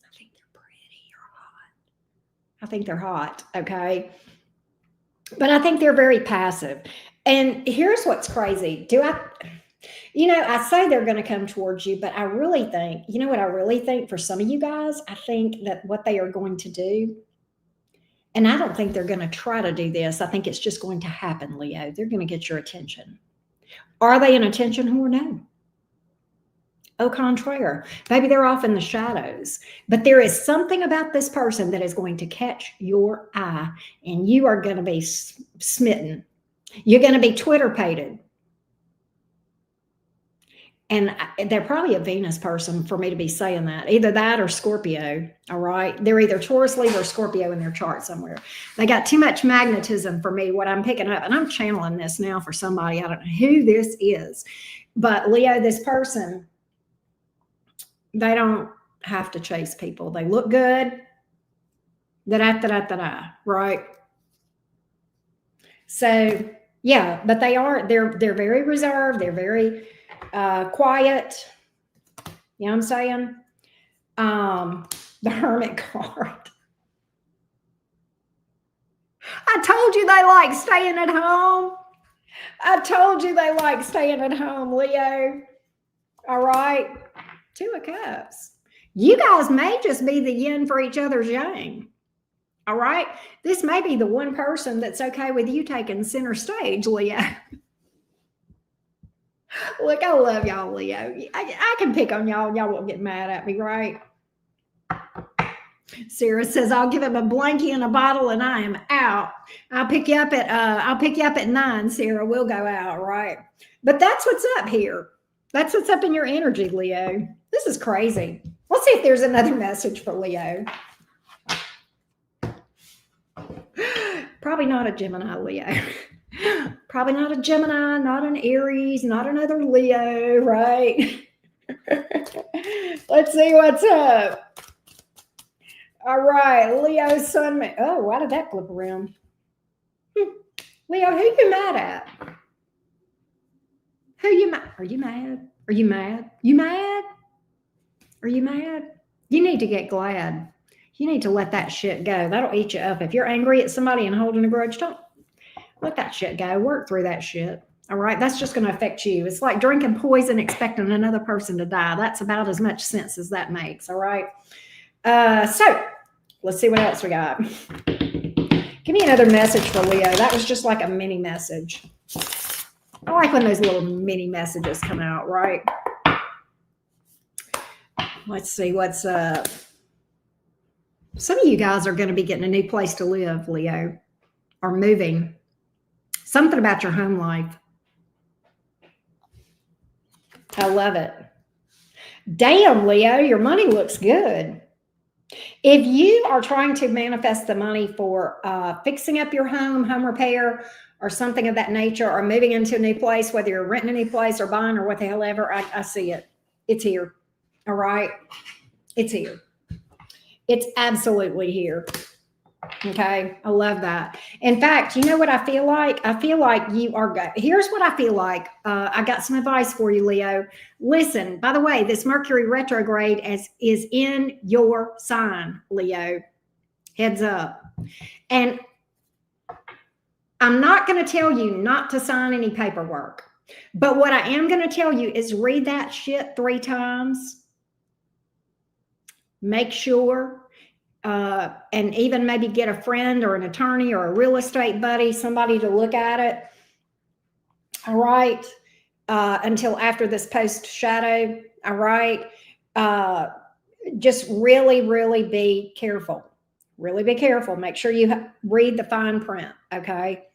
I think they're pretty or hot. I think they're hot, okay? But I think they're very passive. And here's what's crazy. I say they're going to come towards you, but I really think, you know what I really think for some of you guys? I think that what they are going to do, and I don't think they're going to try to do this. I think it's just going to happen, Leo. They're going to get your attention. Are they an attention whore? No. Au contraire. Maybe they're off in the shadows. But there is something about this person that is going to catch your eye, and you are going to be smitten. You're going to be Twitter-pated. And they're probably a Venus person for me to be saying that. Either that or Scorpio, all right? They're either Taurus, Libra, or Scorpio in their chart somewhere. They got too much magnetism for me, what I'm picking up. And I'm channeling this now for somebody. I don't know who this is. But Leo, this person, they don't have to chase people. They look good. Da-da-da-da-da-da, right? So, yeah, but they're very reserved. They're very quiet. You know what I'm saying? The Hermit card. I told you they like staying at home. I told you they like staying at home, Leo. All right. Two of Cups. You guys may just be the yin for each other's yang. All right. This may be the one person that's okay with you taking center stage, Leo. Look, I love y'all, Leo. I can pick on y'all. Y'all won't get mad at me, right? Sarah says, I'll give him a blankie and a bottle and I am out. I'll pick you up at 9, Sarah. We'll go out, right? But that's what's up here. That's what's up in your energy, Leo. This is crazy. Let's see if there's another message for Leo. Probably not a Gemini, Leo. Probably not a Gemini, not an Aries, not another Leo, right? Let's see what's up. All right, Leo, Sun. Oh, why did that flip around? Leo, who you mad at? Who you mad? Are you mad? Are you mad? You mad? Are you mad? You need to get glad. You need to let that shit go. That'll eat you up. If you're angry at somebody and holding a grudge, don't let that shit go. Work through that shit. All right. That's just going to affect you. It's like drinking poison, expecting another person to die. That's about as much sense as that makes. All right. So let's see what else we got. Give me another message for Leo. That was just like a mini message. I like when those little mini messages come out, right? Let's see what's up. Some of you guys are going to be getting a new place to live, Leo, or moving. Something about your home life. I love it. Damn, Leo, your money looks good. If you are trying to manifest the money for fixing up your home repair, or something of that nature, or moving into a new place, whether you're renting a new place or buying or what the hell ever, I see it. It's here. All right. It's here. It's absolutely here. Okay. I love that. In fact, you know what I feel like? I feel like you are good. Here's what I feel like. I got some advice for you, Leo. Listen, by the way, this Mercury retrograde is in your sign, Leo. Heads up. And I'm not going to tell you not to sign any paperwork. But what I am going to tell you is read that shit 3 times. Make sure. And even maybe get a friend or an attorney or a real estate buddy, somebody to look at it. All right. Until after this post shadow. All right. Just really, really be careful. Really be careful. Make sure you read the fine print. Okay.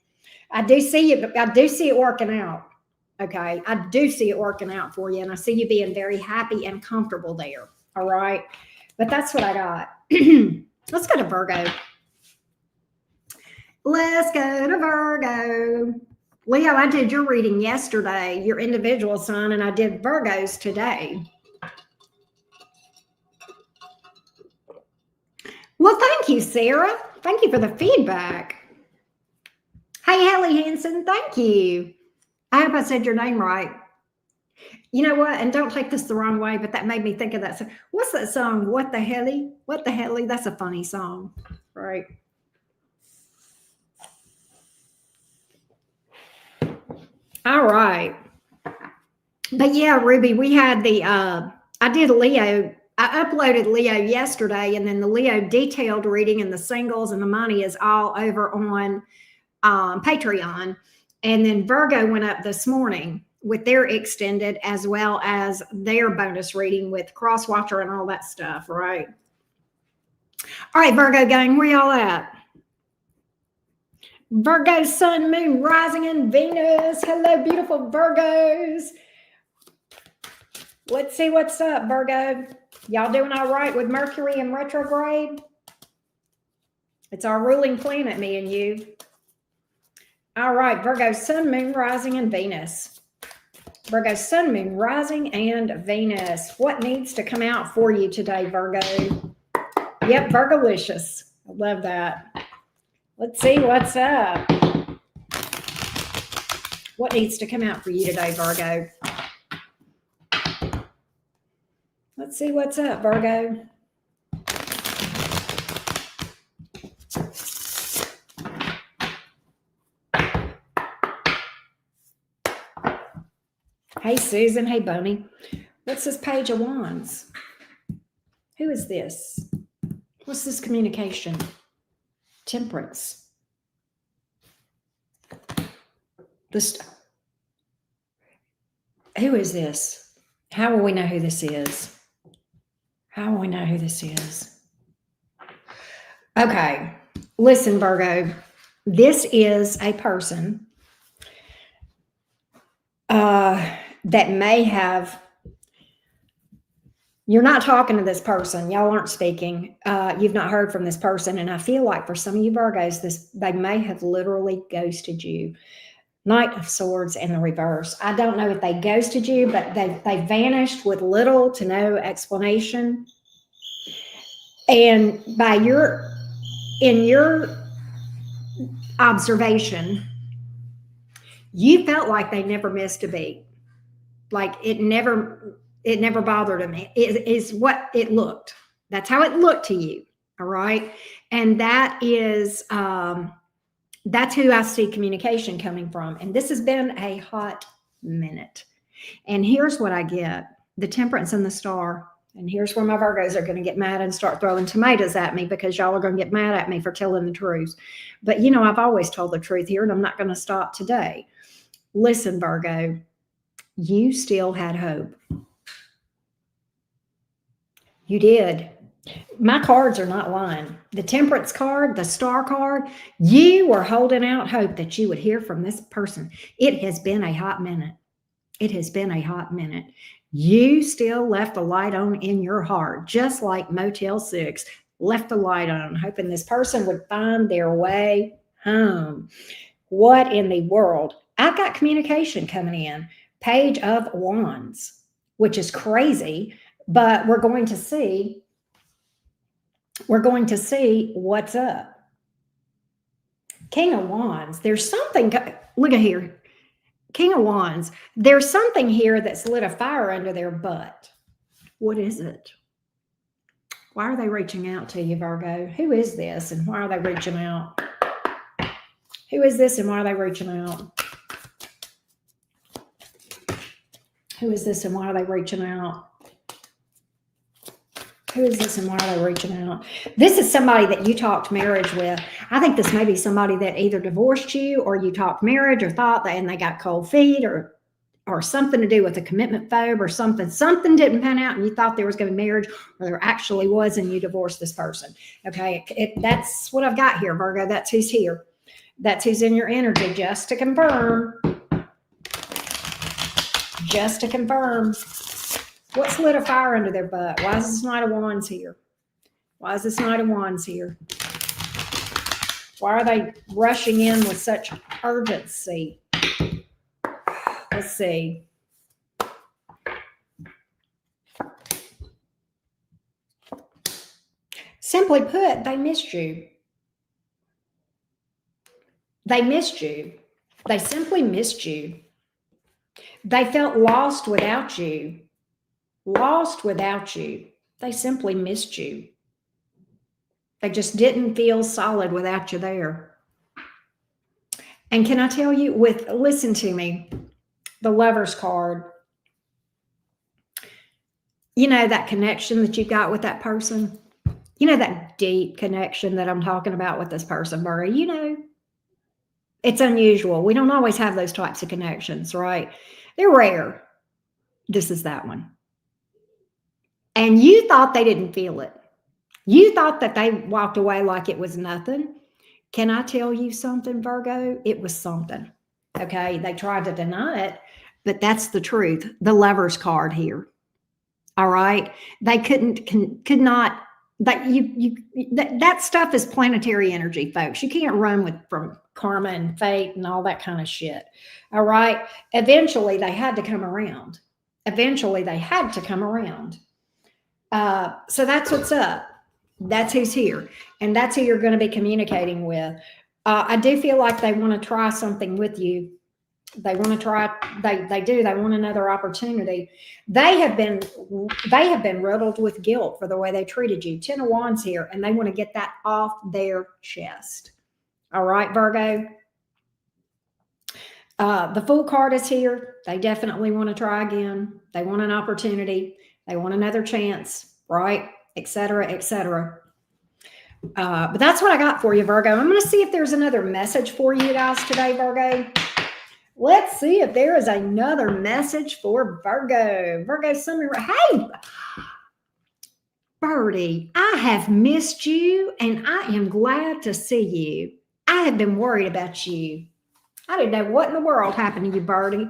I do see it working out. Okay. I do see it working out for you. And I see you being very happy and comfortable there. All right. But that's what I got. Let's go to Virgo. Let's go to Virgo. Leo, I did your reading yesterday, your individual sign, and I did Virgo's today. Well, thank you, Sarah. Thank you for the feedback. Hey, Hallie Hansen, thank you. I hope I said your name right. You know what? And don't take this the wrong way, but that made me think of that song. What's that song? What the Helly? What the Helly? That's a funny song, right? All right. But yeah, Ruby, we had the, I did Leo. I uploaded Leo yesterday, and then the Leo detailed reading and the singles and the money is all over on Patreon. And then Virgo went up this morning with their extended as well as their bonus reading with Crosswatcher and all that stuff, right? All right, Virgo gang, where y'all at? Virgo, Sun, Moon, Rising, and Venus. Hello, beautiful Virgos. Let's see what's up, Virgo. Y'all doing all right with Mercury in retrograde? It's our ruling planet, me and you. All right, Virgo, Sun, Moon, Rising, and Venus. Virgo, Sun, Moon, Rising, and Venus. What needs to come out for you today, Virgo? Yep, Virgolicious. I love that. Let's see what's up. What needs to come out for you today, Virgo? Let's see what's up, Virgo. Hey, Susan. Hey, Bonnie. What's this Page of Wands? Who is this? What's this communication? Temperance. Who is this? How will we know who this is? How will we know who this is? Okay. Listen, Virgo. This is a person that may have, you're not talking to this person. Y'all aren't speaking. You've not heard from this person. And I feel like for some of you Virgos, they may have literally ghosted you. Knight of Swords in the reverse. I don't know if they ghosted you, but they vanished with little to no explanation. And in your observation, you felt like they never missed a beat. Like it never bothered them. It is what it looked. That's how it looked to you. All right. And that is, that's who I see communication coming from. And this has been a hot minute. And here's what I get. The Temperance and the Star. And here's where my Virgos are going to get mad and start throwing tomatoes at me because y'all are going to get mad at me for telling the truth. But, you know, I've always told the truth here, and I'm not going to stop today. Listen, Virgo, you still had hope. You did. My cards are not lying. The Temperance card, the Star card, you were holding out hope that you would hear from this person. It has been a hot minute. It has been a hot minute. You still left the light on in your heart, just like Motel 6 left the light on, hoping this person would find their way home. What in the world? I've got communication coming in. Page of Wands, which is crazy, but we're going to see. We're going to see what's up. King of Wands. There's something. Look at here. King of Wands. There's something here that's lit a fire under their butt. What is it? Why are they reaching out to you, Virgo? Who is this and why are they reaching out? Who is this and why are they reaching out? Who is this and why are they reaching out? Who is this and why are they reaching out? This is somebody that you talked marriage with. I think this may be somebody that either divorced you or you talked marriage or thought that and they got cold feet or something to do with a commitment phobe or something. Something didn't pan out and you thought there was going to be marriage or there actually was and you divorced this person. Okay, that's what I've got here, Virgo. That's who's here. That's who's in your energy, just to confirm. Just to confirm. What's lit a fire under their butt? Why is this Knight of Wands here? Why is this Knight of Wands here? Why are they rushing in with such urgency? Let's see. Simply put, they missed you. They missed you. They simply missed you. They felt lost without you. Lost without you. They simply missed you. They just didn't feel solid without you there. And can I tell you, listen to me, the Lover's card, you know, that connection that you got with that person, you know, that deep connection that I'm talking about with this person, Virgo, you know, it's unusual. We don't always have those types of connections, right? They're rare. This is that one. And you thought they didn't feel it. You thought that they walked away like it was nothing. Can I tell you something, Virgo? It was something. Okay, they tried to deny it, but that's the truth. The Lover's card here. All right, they could not. That stuff is planetary energy, folks. You can't run from karma and fate and all that kind of shit. All right. Eventually, they had to come around. Eventually, they had to come around. So that's what's up. That's who's here. And that's who you're going to be communicating with. I do feel like they want to try something with you. They want to try, they do. They want another opportunity. They have been riddled with guilt for the way they treated you. 10 of Wands here, and they want to get that off their chest. All right, Virgo. The Fool card is here. They definitely want to try again. They want an opportunity. They want another chance, right? Et cetera, et cetera. But that's what I got for you, Virgo. I'm going to see if there's another message for you guys today, Virgo. Let's see if there is another message for Virgo. Virgo, hey, Birdie, I have missed you, and I am glad to see you. I have been worried about you. I didn't know what in the world happened to you, Birdie.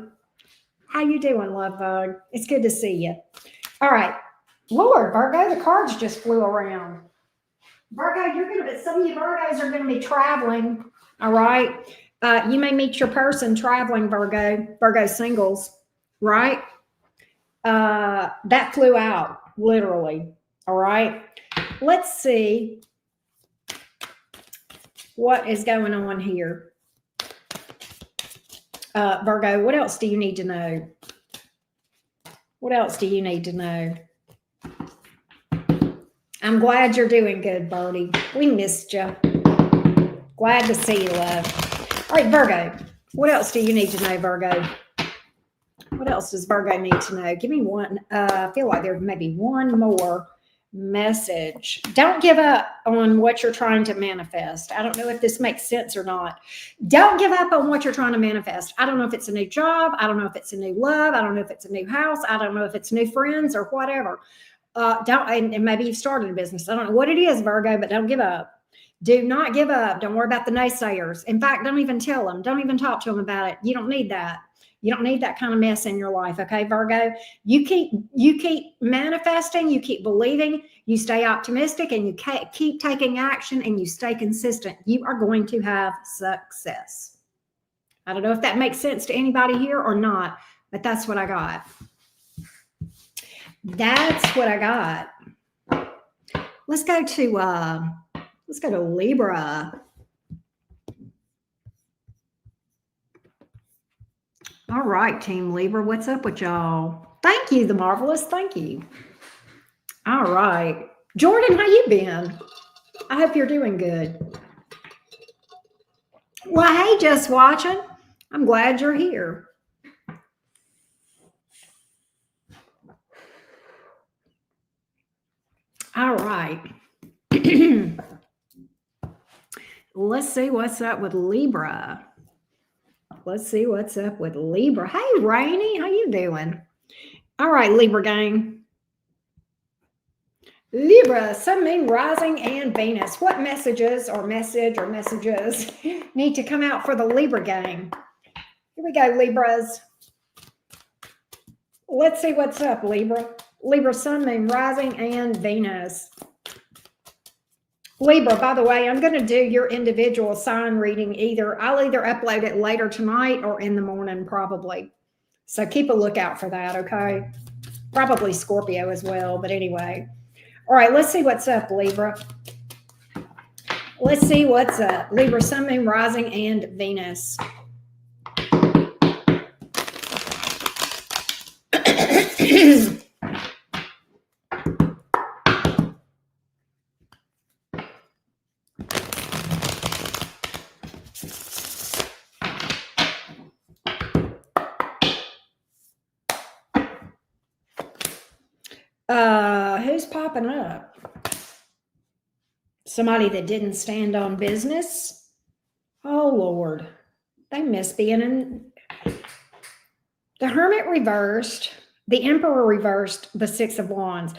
How you doing, love bug? It's good to see you. All right. Lord, Virgo, the cards just flew around. Virgo, some of you Virgos are going to be traveling. All right. You may meet your person traveling, Virgo singles, right? That flew out, literally. All right. Let's see what is going on here. Virgo, what else do you need to know? What else do you need to know? I'm glad you're doing good, Birdie. We missed you. Glad to see you, love. All right, Virgo, what else do you need to know, Virgo? What else does Virgo need to know? Give me one. I feel like there may be one more message. Don't give up on what you're trying to manifest. I don't know if this makes sense or not. Don't give up on what you're trying to manifest. I don't know if it's a new job. I don't know if it's a new love. I don't know if it's a new house. I don't know if it's new friends or whatever. And maybe you've started a business. I don't know what it is, Virgo, but don't give up. Do not give up. Don't worry about the naysayers. In fact, don't even tell them. Don't even talk to them about it. You don't need that. You don't need that kind of mess in your life. Okay, Virgo, you keep manifesting, you keep believing, you stay optimistic, and you keep taking action, and you stay consistent. You are going to have success. I don't know if that makes sense to anybody here or not, but that's what I got. That's what I got. Let's go to Libra. All right, Team Libra, what's up with y'all? Thank you, the marvelous. Thank you. All right, Jordan, how you been? I hope you're doing good. Well, hey, just watching. I'm glad you're here. All right. Let's see what's up with Libra. Let's see what's up with Libra. Hey, Rainy, how you doing? All right, Libra gang. Libra, Sun, Moon, Rising, and Venus. What messages need to come out for the Libra gang? Here we go, Libras. Let's see what's up, Libra. Libra, Sun, Moon, Rising, and Venus. Libra, by the way, I'm going to do your individual sign reading I'll either upload it later tonight or in the morning, probably. So keep a lookout for that, okay? Probably Scorpio as well, but anyway. All right, let's see what's up, Libra. Let's see what's up. Libra, Sun, Moon, Rising, and Venus. Who's popping up? Somebody that didn't stand on business? Oh, Lord. They miss being in. The Hermit reversed. The Emperor reversed. The Six of Wands.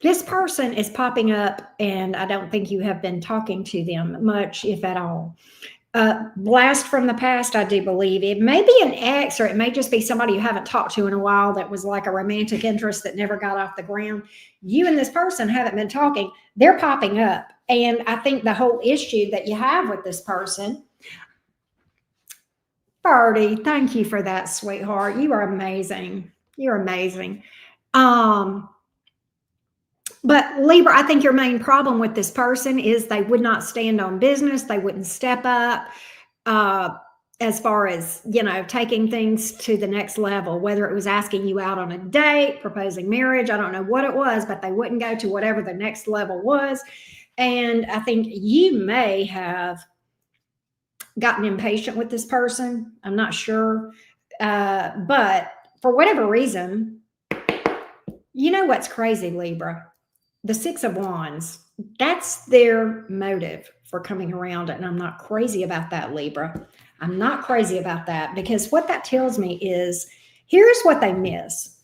This person is popping up, and I don't think you have been talking to them much, if at all. Blast from the past, I do believe. It may be an ex, or it may just be somebody you haven't talked to in a while that was like a romantic interest that never got off the ground. You and this person haven't been talking. They're popping up. And I think the whole issue that you have with this person, Birdie, thank you for that, sweetheart. You are amazing. You're amazing. But Libra, I think your main problem with this person is they would not stand on business. They wouldn't step up as far as, taking things to the next level, whether it was asking you out on a date, proposing marriage. I don't know what it was, but they wouldn't go to whatever the next level was. And I think you may have gotten impatient with this person. I'm not sure. But for whatever reason, you know what's crazy, Libra? The Six of Wands, that's their motive for coming around. And I'm not crazy about that, Libra. I'm not crazy about that, because what that tells me is here's what they miss.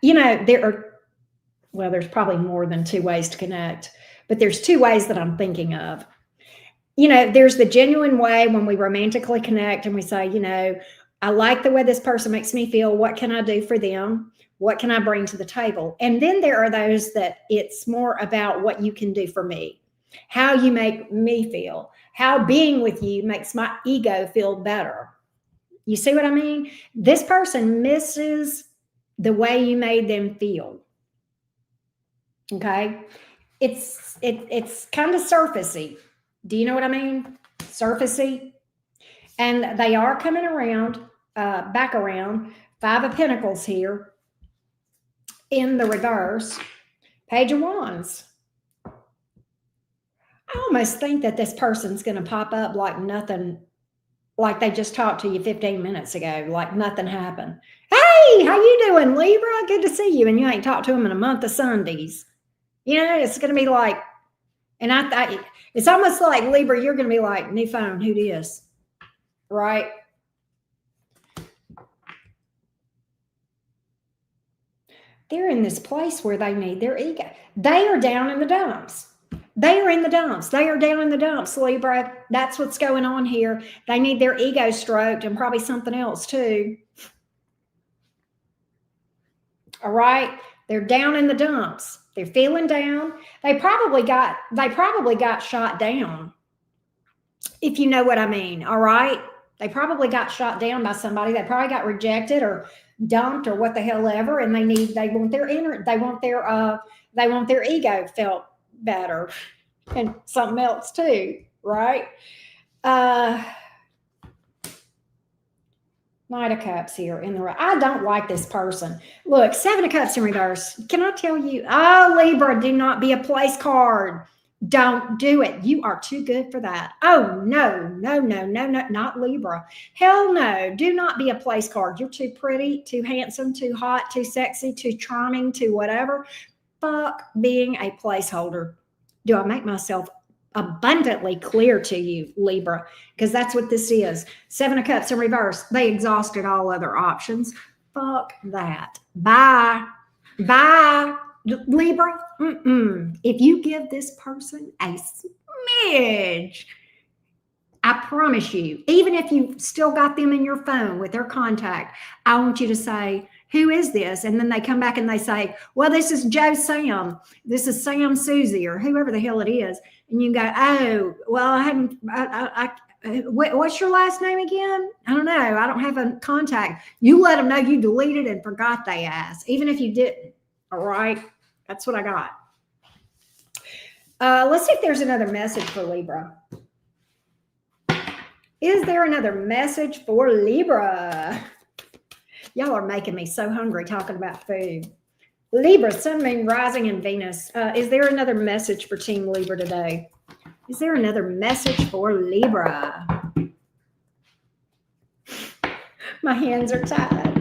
There's probably more than two ways to connect, but there's two ways that I'm thinking of. There's the genuine way when we romantically connect and we say, I like the way this person makes me feel. What can I do for them? What can I bring to the table? And then there are those that it's more about what you can do for me, how you make me feel, how being with you makes my ego feel better. You see what I mean? This person misses the way you made them feel. Okay? It's kind of surfacey. Do you know what I mean? Surfacey. And they are coming around, back around. Five of Pentacles here. In the reverse, Page of Wands. I almost think that this person's going to pop up like nothing, like they just talked to you 15 minutes ago, like nothing happened. Hey, how you doing, Libra? Good to see you. And you ain't talked to them in a month of Sundays. It's going to be like, and it's almost like, Libra, you're going to be like, new phone, who this? Right? They're in this place where they need their ego. They are down in the dumps. They are in the dumps. They are down in the dumps, Libra. That's what's going on here. They need their ego stroked, and probably something else too. All right? They're down in the dumps. They're feeling down. They probably got shot down. if you know what I mean. All right. They probably got shot down by somebody. They probably got rejected or dumped or what the hell ever. And they want their ego felt better and something else too. Right. Knight of Cups here in the right. I don't like this person. Look, Seven of Cups in reverse. Can I tell you? Oh, Libra, do not be a place card. Don't do it. You are too good for that. Oh, no, not Libra. Hell no. Do not be a place card. You're too pretty, too handsome, too hot, too sexy, too charming, too whatever. Fuck being a placeholder. Do I make myself abundantly clear to you, Libra? Because that's what this is. Seven of Cups in reverse. They exhausted all other options. Fuck that. Bye. Libra, if you give this person a smidge, I promise you, even if you still got them in your phone with their contact, I want you to say, who is this? And then they come back and they say, well, this is Joe Sam. This is Sam Susie or whoever the hell it is. And you go, oh, well, what's your last name again? I don't know. I don't have a contact. You let them know you deleted and forgot they ass, even if you didn't. All right. That's what I got. Let's see if there's another message for Libra. Is there another message for Libra? Y'all are making me so hungry talking about food. Libra, Sun, Moon, Rising, and Venus. Is there another message for Team Libra today? Is there another message for Libra? My hands are tied.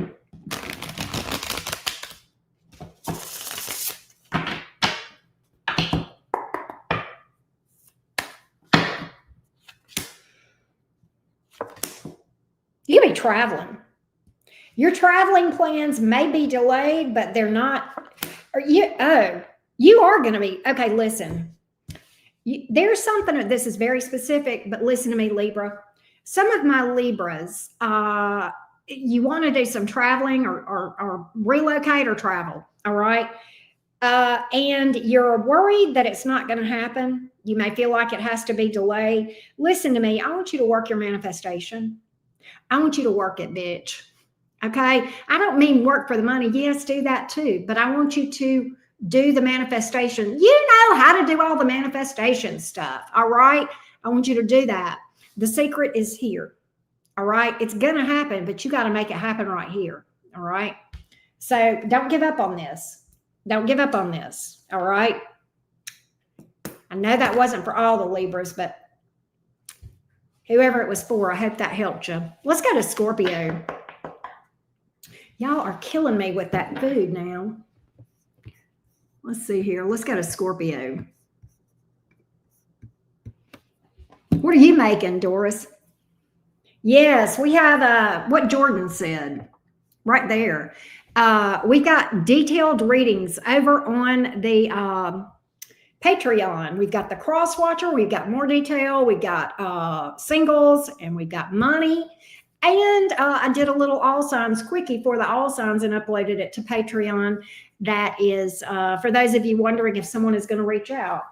You could be traveling. Your traveling plans may be delayed, but they're not. You are going to be. Okay, listen. There's something, this is very specific, but listen to me, Libra. Some of my Libras, you want to do some traveling or relocate or travel, all right? And you're worried that it's not going to happen. You may feel like it has to be delayed. Listen to me. I want you to work your manifestation. I want you to work it, bitch. Okay? I don't mean work for the money. Yes, do that too. But I want you to do the manifestation. You know how to do all the manifestation stuff. All right? I want you to do that. The secret is here. All right? It's going to happen, but you got to make it happen right here. All right? So don't give up on this. Don't give up on this. All right? I know that wasn't for all the Libras, but whoever it was for, I hope that helped you. Let's go to Scorpio. Y'all are killing me with that food now. Let's see here. Let's go to Scorpio. What are you making, Doris? Yes, we have what Jordan said right there. We got detailed readings over on the Patreon. We've got the cross watcher. We've got more detail. We've got singles, and we've got money. And I did a little all signs quickie for the all signs and uploaded it to Patreon. That is for those of you wondering if someone is going to reach out.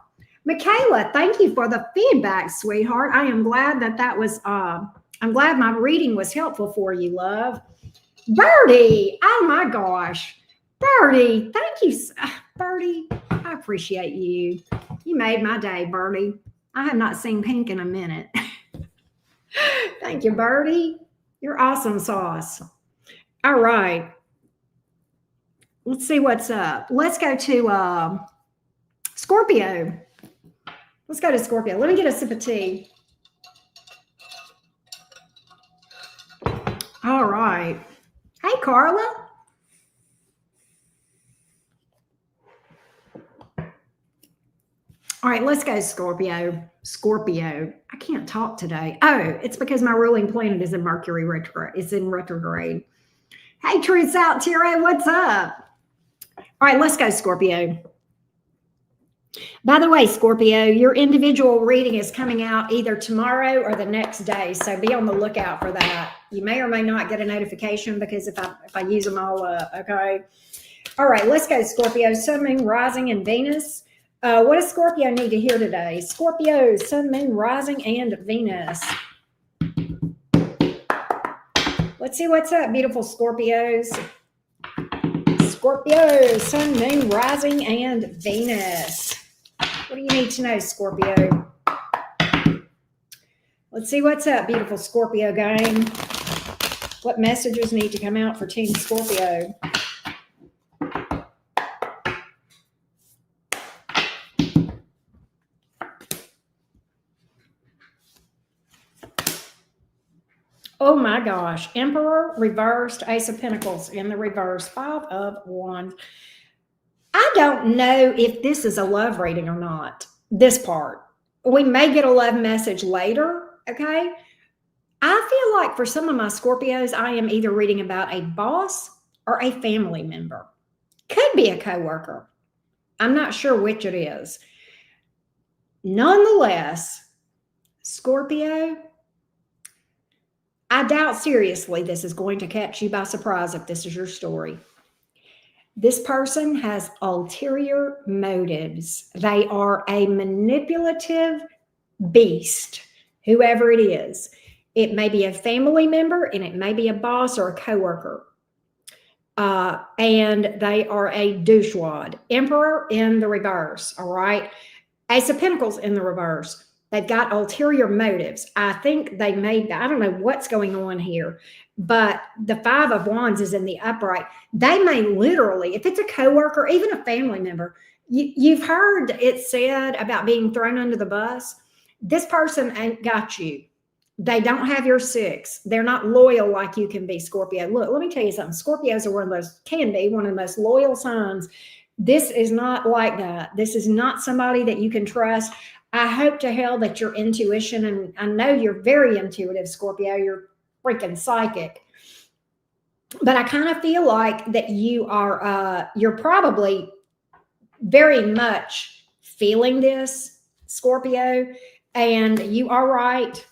Michaela, thank you for the feedback, sweetheart. I am glad that was, I'm glad my reading was helpful for you, love. Birdie, oh my gosh. Birdie, thank you. Birdie, I appreciate you. You made my day, Birdie. I have not seen pink in a minute. Thank you, Birdie. You're awesome sauce. All right. Let's see what's up. Let's go to Scorpio. Let's go to Scorpio. Let me get a sip of tea. All right. Hey, Carla. All right, let's go Scorpio. Scorpio. I can't talk today. Oh, it's because my ruling planet is in Mercury retrograde. It's in retrograde. Hey, Truth's out, Tira. What's up? All right, let's go Scorpio. By the way, Scorpio, your individual reading is coming out either tomorrow or the next day, so be on the lookout for that. You may or may not get a notification because if I use them all up, okay? All right, let's go Scorpio. Sun, Moon, Rising, and Venus. What does Scorpio need to hear today? Scorpio, Sun, Moon, Rising, and Venus. Let's see what's up, beautiful Scorpios. Scorpio, Sun, Moon, Rising, and Venus. What do you need to know, Scorpio? Let's see what's up, beautiful Scorpio gang. What messages need to come out for Team Scorpio? Oh my gosh. Emperor reversed, Ace of Pentacles in the reverse, Five of Wands. I don't know if this is a love reading or not, this part. We may get a love message later, okay? I feel like for some of my Scorpios, I am either reading about a boss or a family member. Could be a coworker. I'm not sure which it is. Nonetheless, Scorpio, I doubt seriously this is going to catch you by surprise if this is your story. This person has ulterior motives. They are a manipulative beast, whoever it is. It may be a family member and it may be a boss or a coworker. And they are a douchewad. Emperor in the reverse, all right? Ace of Pentacles in the reverse. They've got ulterior motives. I think they may, I don't know what's going on here, but the Five of Wands is in the upright. They may literally, if it's a coworker, even a family member, you've heard it said about being thrown under the bus. This person ain't got you. They don't have your six. They're not loyal like you can be, Scorpio. Look, let me tell you something. Scorpios are can be one of the most loyal signs. This is not like that. This is not somebody that you can trust. I hope to hell that your intuition, and I know you're very intuitive, Scorpio, you're freaking psychic. But I kind of feel like that you are, you're probably very much feeling this, Scorpio, and you are right.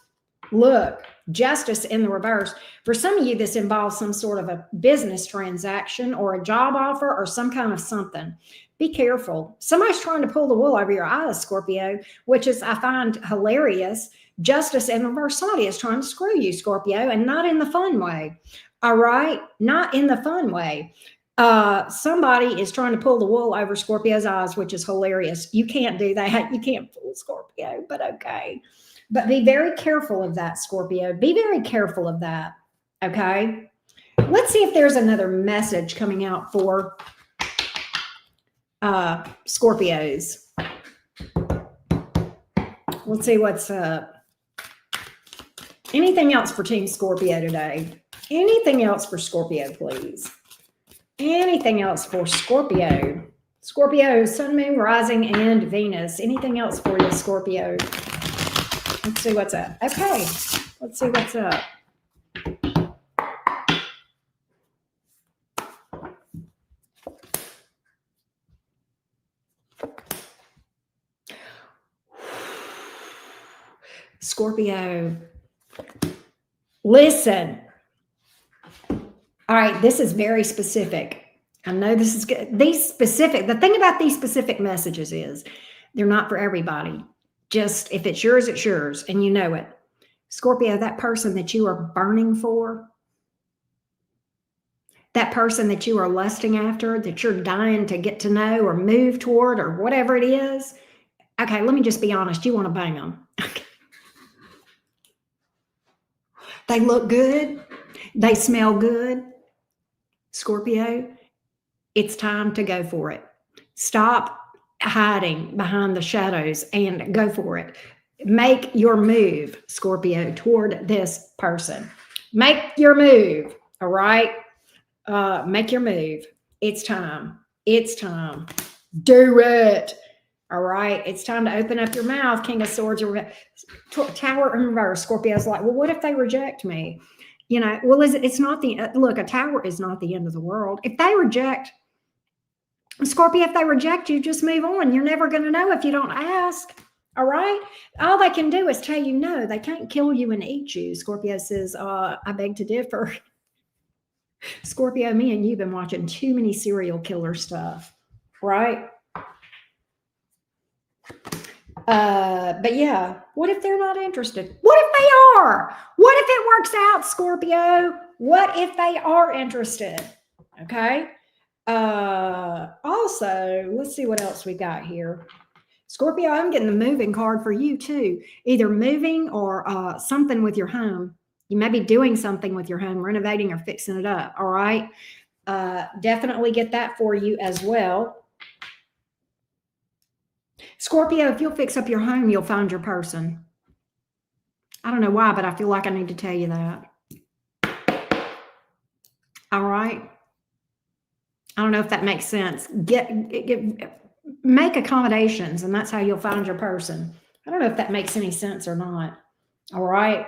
Look, justice in the reverse. For some of you, this involves some sort of a business transaction or a job offer or some kind of something. Be careful. Somebody's trying to pull the wool over your eyes, Scorpio, which is, I find hilarious. Justice in the reverse. Somebody is trying to screw you, Scorpio, and not in the fun way. All right? Not in the fun way. Somebody is trying to pull the wool over Scorpio's eyes, which is hilarious. You can't do that. You can't fool Scorpio, but okay. But be very careful of that, Scorpio. Be very careful of that, okay? Let's see if there's another message coming out for Scorpios. Let's see what's up. Anything else for Team Scorpio today? Anything else for Scorpio, please? Anything else for Scorpio? Scorpio, Sun, Moon, Rising, and Venus. Anything else for you, Scorpio? Let's see what's up. Okay, let's see what's up. Scorpio, listen. All right, this is very specific. I know this is good. The thing about these specific messages is they're not for everybody. Just if it's yours, it's yours, and you know it. Scorpio, that person that you are burning for, that person that you are lusting after, that you're dying to get to know or move toward or whatever it is, okay, let me just be honest. You want to bang them. They look good. They smell good. Scorpio, it's time to go for it. Stop hiding behind the shadows and go for it. Make your move, Scorpio, toward this person. Make your move, all right? Make your move. It's time. It's time. Do it. All right. It's time to open up your mouth, King of Swords. Tower in reverse. Scorpio's like, well, what if they reject me? You know, well, it's not look, a tower is not the end of the world. If they reject, Scorpio, if they reject you, just move on. You're never going to know if you don't ask. All right. All they can do is tell you no. They can't kill you and eat you. Scorpio says, I beg to differ. Scorpio, me and you've been watching too many serial killer stuff, right? But yeah, what if they're not interested? What if they are? What if it works out, Scorpio? What if they are interested? Okay. Also, let's see what else we got here. Scorpio, I'm getting the moving card for you too. Either moving or something with your home. You may be doing something with your home, renovating or fixing it up. All right. Definitely get that for you as well. Scorpio, if you'll fix up your home, you'll find your person. I don't know why, but I feel like I need to tell you that. All right. I don't know if that makes sense. Make accommodations, and that's how you'll find your person. I don't know if that makes any sense or not. All right.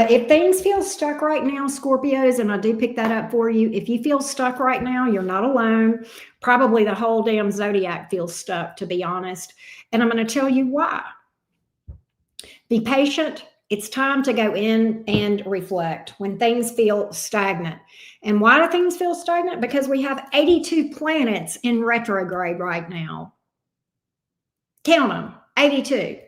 If things feel stuck right now, Scorpios, and I do pick that up for you, if you feel stuck right now, you're not alone. Probably the whole damn zodiac feels stuck, to be honest. And I'm going to tell you why. Be patient. It's time to go in and reflect when things feel stagnant. And why do things feel stagnant? Because we have 82 planets in retrograde right now. Count them, 82.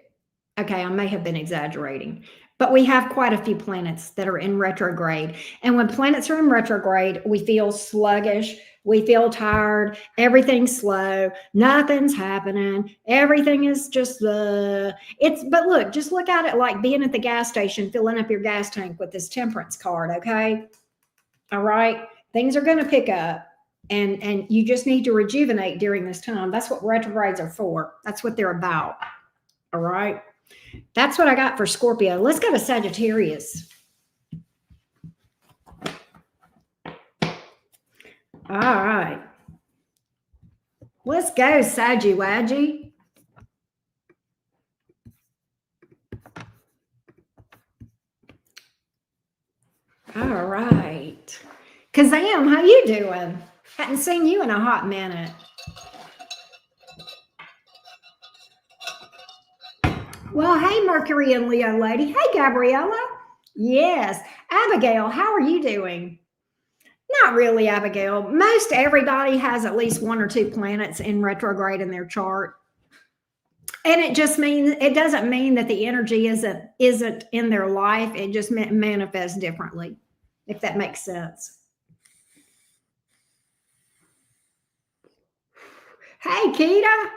Okay, I may have been exaggerating, but we have quite a few planets that are in retrograde. And when planets are in retrograde, we feel sluggish. We feel tired. Everything's slow. Nothing's happening. Everything is just but look, just look at it like being at the gas station, filling up your gas tank with this temperance card. Okay. All right. Things are going to pick up, and you just need to rejuvenate during this time. That's what retrogrades are for. That's what they're about. All right. That's what I got for Scorpio. Let's go to Sagittarius. All right. Let's go, Saggy Wadgy. All right. Kazam, how you doing? Hadn't seen you in a hot minute. Well, hey, Mercury and Leo lady. Hey, Gabriella. Yes. Abigail, how are you doing? Not really, Abigail. Most everybody has at least one or two planets in retrograde in their chart. And it just means it doesn't mean that the energy isn't in their life. It just manifests differently, if that makes sense. Hey, Keita.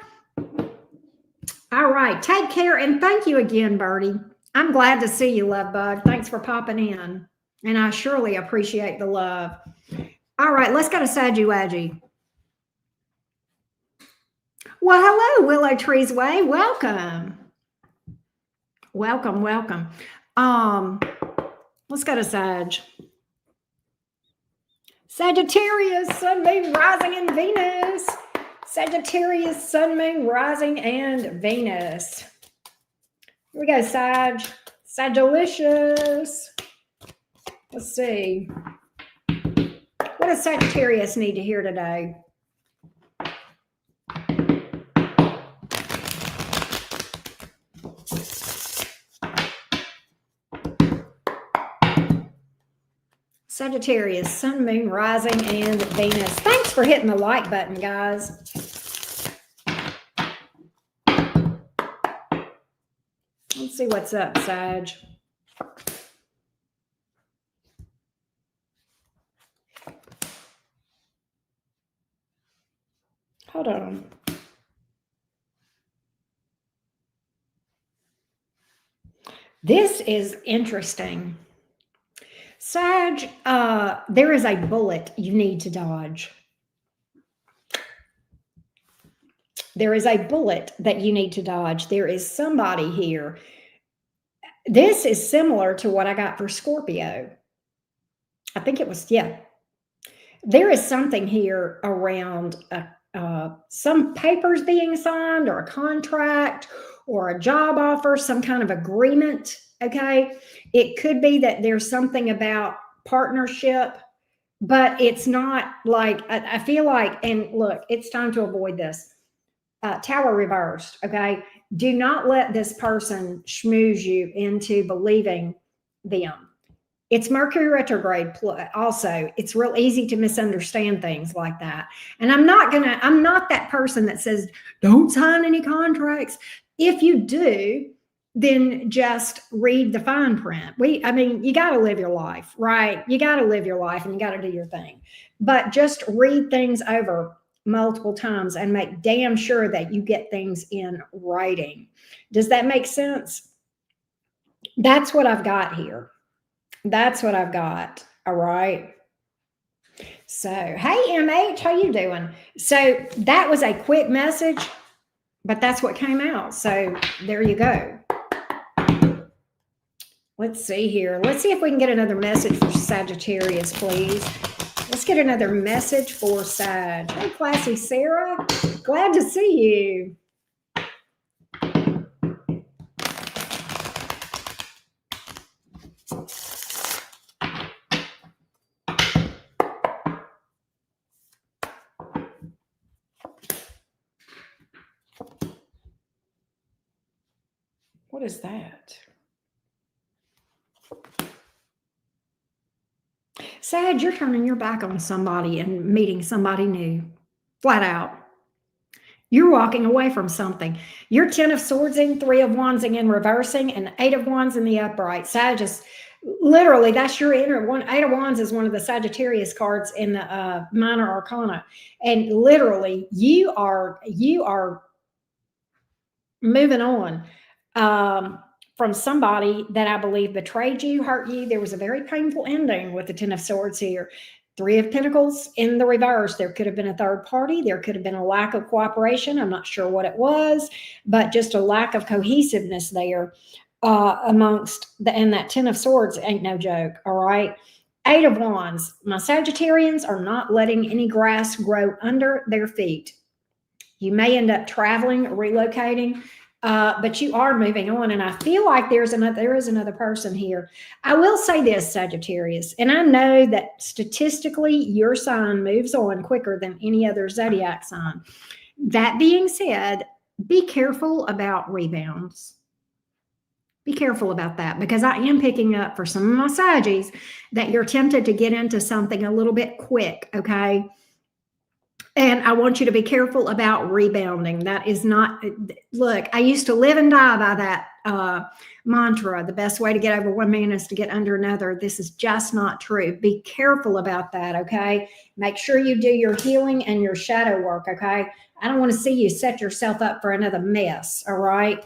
All right. Take care. And thank you again, Birdie. I'm glad to see you, love bug. Thanks for popping in. And I surely appreciate the love. All right. Let's go to Saggy Wadgy. Well, hello, Willow Trees Way. Welcome. Welcome, welcome. Let's go to Sag. Sagittarius, Sun, Moon, Rising, and Venus. Sagittarius, Sun, Moon, Rising, and Venus. Here we go, Sag. Sagilicious. Let's see. What does Sagittarius need to hear today? Sagittarius, Sun, Moon, Rising, and Venus. Thanks for hitting the like button, guys. Let's see what's up, Sag. Hold on. This is interesting. Sag, there is a bullet you need to dodge. There is a bullet that you need to dodge. There is somebody here. This is similar to what I got for Scorpio. I think it was, yeah. There is something here around some papers being signed or a contract or a job offer, some kind of agreement. Okay. It could be that there's something about partnership, but it's not like, I feel like, and look, it's time to avoid this. Tower reversed. Okay. Do not let this person schmooze you into believing them. It's Mercury retrograde also. It's real easy to misunderstand things like that. And I'm not that person that says, don't sign any contracts. If you do, then just read the fine print. You got to live your life, right? You got to live your life and you got to do your thing. But just read things over multiple times and make damn sure that you get things in writing. Does that make sense? That's what I've got here. That's what I've got. All right. So, hey, MH, how you doing? So that was a quick message, but that's what came out. So there you go. Let's see here. Let's see if we can get another message for Sagittarius, please. Let's get another message for Sag. Hey, classy Sarah. Glad to see you. What is that? Sag, you're turning your back on somebody and meeting somebody new. Flat out. You're walking away from something. You're 10 of swords in, 3 of wands in reversing, and 8 of wands in the upright. Sag is literally, that's your inner one. 8 of wands is one of the Sagittarius cards in the minor arcana. And literally, you are moving on from somebody that I believe betrayed you, hurt you. There was a very painful ending with the 10 of swords here. 3 of Pentacles in the reverse. There could have been a third party. There could have been a lack of cooperation. I'm not sure what it was, but just a lack of cohesiveness there amongst and that 10 of swords ain't no joke. All right. 8 of wands. My Sagittarians are not letting any grass grow under their feet. You may end up traveling, relocating, but you are moving on. And I feel like there is another person here. I will say this, Sagittarius, and I know that statistically your sign moves on quicker than any other zodiac sign. That being said, be careful about rebounds. Be careful about that, because I am picking up for some of my Saggies that you're tempted to get into something a little bit quick, okay? And I want you to be careful about rebounding. That is not, look, I used to live and die by that mantra. The best way to get over one man is to get under another. This is just not true. Be careful about that, okay? Make sure you do your healing and your shadow work, okay? I don't want to see you set yourself up for another mess, all right?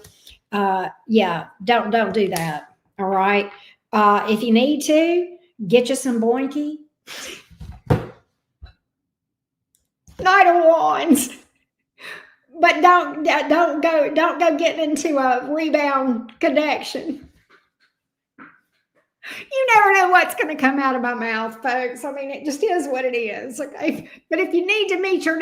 Yeah, don't do that, all right? If you need to, get you some Boinky. Knight of Wands, but don't go getting into a rebound connection. You never know what's going to come out of my mouth, folks. I mean, it just is what it is, okay? But if you need to meet your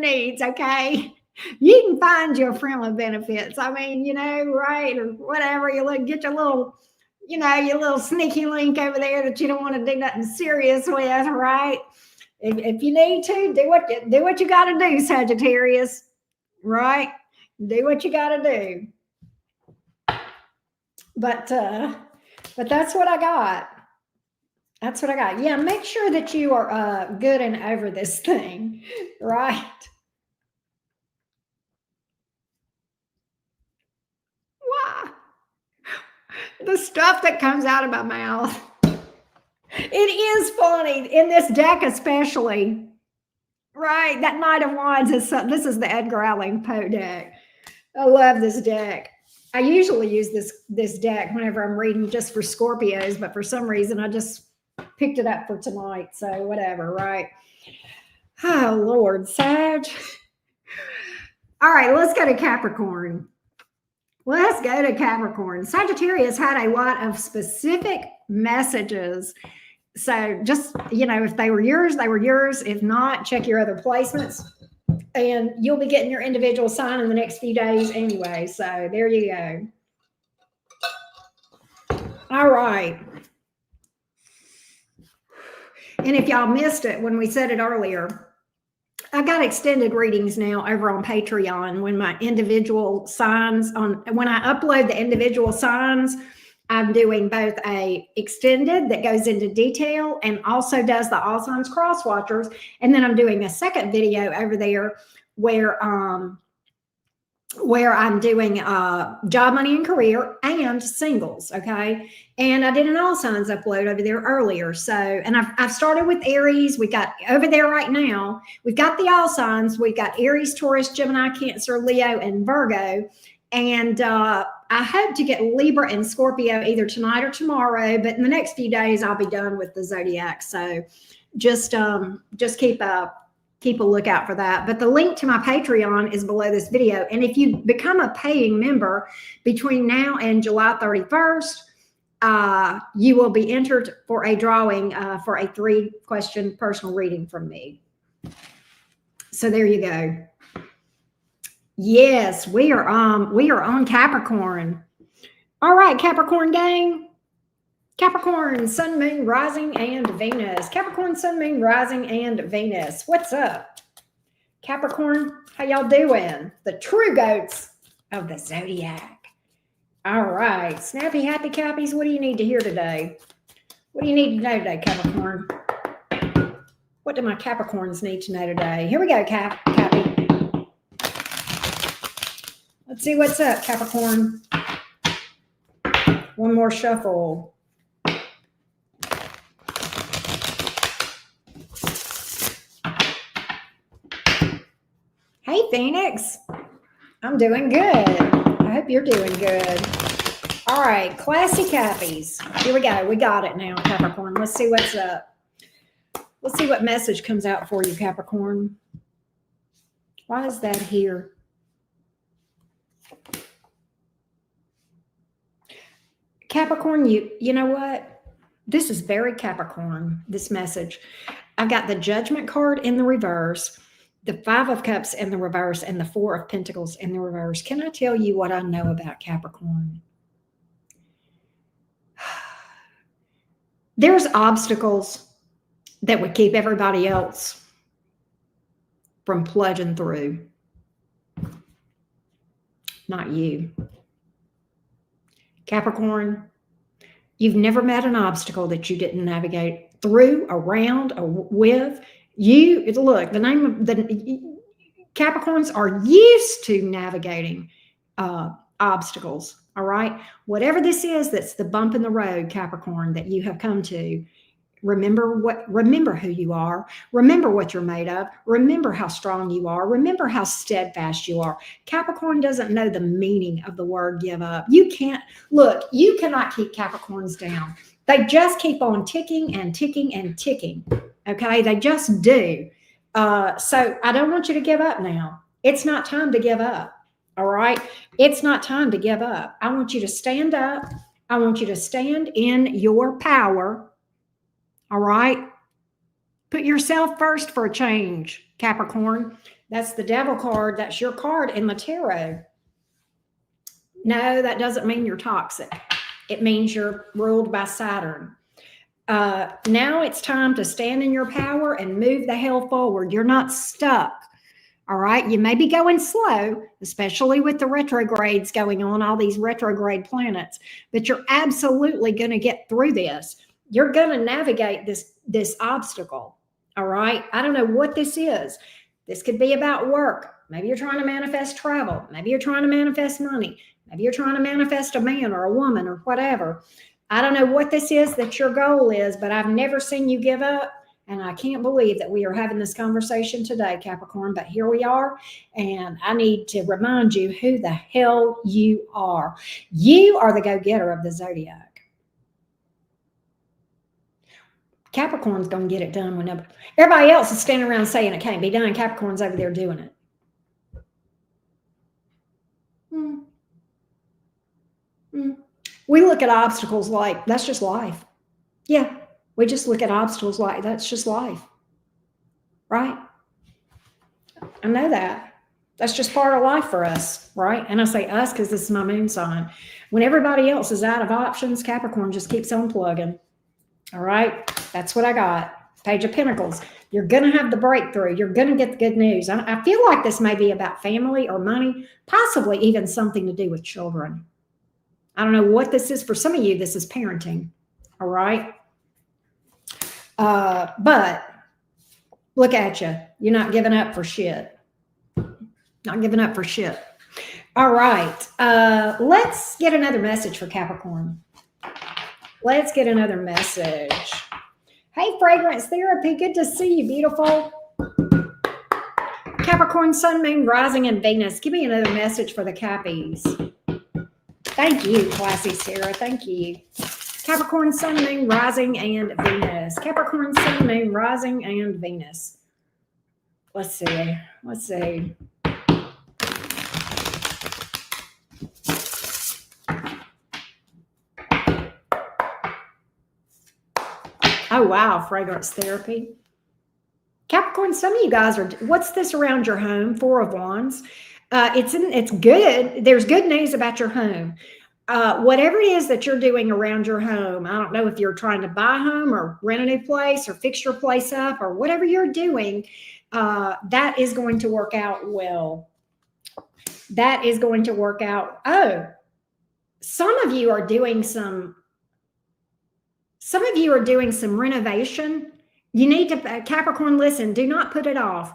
needs, okay? You can find your friendly benefits. I mean, right, or whatever. You get your little, your little sneaky link over there that you don't want to do nothing serious with, right? If you need to, do what you got to do, Sagittarius, right? Do what you got to do. But that's what I got. That's what I got. Yeah, make sure that you are good and over this thing, right? Why? The stuff that comes out of my mouth. It is funny in this deck, especially, right? That Knight of Wands this is the Edgar Allan Poe deck. I love this deck. I usually use this deck whenever I'm reading just for Scorpios, but for some reason I just picked it up for tonight. So whatever, right? Oh Lord, Sag. All right, let's go to Capricorn. Let's go to Capricorn. Sagittarius had a lot of specific messages. So just, if they were yours, they were yours. If not, check your other placements. And you'll be getting your individual sign in the next few days anyway. So there you go. All right. And if y'all missed it when we said it earlier, I've got extended readings now over on Patreon when my individual signs when I upload the individual signs, I'm doing both a extended that goes into detail and also does the all signs cross watchers. And then I'm doing a second video over there where I'm doing job, money, and career and singles. Okay. And I did an all signs upload over there earlier. So, and I've started with Aries. We got over there right now. We've got the all signs. We've got Aries, Taurus, Gemini, Cancer, Leo, and Virgo. And I hope to get Libra and Scorpio either tonight or tomorrow. But in the next few days, I'll be done with the zodiac. So just keep a lookout for that. But the link to my Patreon is below this video. And if you become a paying member between now and July 31st, you will be entered for a drawing for a 3-question personal reading from me. So there you go. Yes, we are on Capricorn. All right, Capricorn gang. Capricorn, Sun, Moon, Rising, and Venus. Capricorn, Sun, Moon, Rising, and Venus. What's up? Capricorn, how y'all doing? The true goats of the zodiac. All right. Snappy, happy cappies, what do you need to hear today? What do you need to know today, Capricorn? What do my Capricorns need to know today? Here we go, Cappy. Let's see what's up, Capricorn. One more shuffle. Hey, Phoenix. I'm doing good. I hope you're doing good. All right, classy cappies. Here we go. We got it now, Capricorn. Let's see what's up. Let's see what message comes out for you, Capricorn. Why is that here? Capricorn, you know what? This is very Capricorn, this message. I've got the Judgment card in the reverse, the 5 of Cups in the reverse, and the 4 of Pentacles in the reverse. Can I tell you what I know about Capricorn? There's obstacles that would keep everybody else from plunging through. Not you. Capricorn, you've never met an obstacle that you didn't navigate through, around, or with. Look, the name of the Capricorns are used to navigating obstacles. All right. Whatever this is, that's the bump in the road, Capricorn, that you have come to. Remember who you are. Remember what you're made of. Remember how strong you are. Remember how steadfast you are. Capricorn doesn't know the meaning of the word give up. You cannot keep Capricorns down. They just keep on ticking and ticking and ticking. Okay. They just do. So I don't want you to give up now. It's not time to give up. All right. It's not time to give up. I want you to stand up. I want you to stand in your power. All right. Put yourself first for a change, Capricorn. That's the Devil card. That's your card in the tarot. No, that doesn't mean you're toxic. It means you're ruled by Saturn. Now it's time to stand in your power and move the hell forward. You're not stuck. All right. You may be going slow, especially with the retrogrades going on, all these retrograde planets, but you're absolutely going to get through this. You're going to navigate this obstacle. All right. I don't know what this is. This could be about work. Maybe you're trying to manifest travel. Maybe you're trying to manifest money. Maybe you're trying to manifest a man or a woman or whatever. I don't know what this is that your goal is, but I've never seen you give up. And I can't believe that we are having this conversation today, Capricorn, but here we are. And I need to remind you who the hell you are. You are the go-getter of the zodiac. Capricorn's going to get it done whenever everybody else is standing around saying it can't be done. Capricorn's over there doing it. We look at obstacles like that's just life. Yeah, we just look at obstacles like that's just life. Right? I know that. That's just part of life for us, right? And I say us because this is my moon sign. When everybody else is out of options, Capricorn just keeps on plugging. All right? That's what I got. Page of Pentacles. You're going to have the breakthrough. You're going to get the good news. I feel like this may be about family or money, possibly even something to do with children. I don't know what this is. For some of you, this is parenting. All right. But look at you. You're not giving up for shit. Not giving up for shit. All right. Let's get another message for Capricorn. Let's get another message. Hey, Fragrance Therapy. Good to see you, beautiful. Capricorn, Sun, Moon, Rising, and Venus. Give me another message for the Cappies. Thank you, Classy Sarah. Thank you. Capricorn, Sun, Moon, Rising, and Venus. Capricorn, Sun, Moon, Rising, and Venus. Let's see. Let's see. Oh, wow. Fragrance Therapy. Capricorn, some of you guys are, what's this around your home? Four of Wands. It's good. There's good news about your home. Whatever it is that you're doing around your home, I don't know if you're trying to buy a home or rent a new place or fix your place up or whatever you're doing, that is going to work out well. That is going to work out. Oh, some of you are doing some renovation. You need to, Capricorn, listen, do not put it off.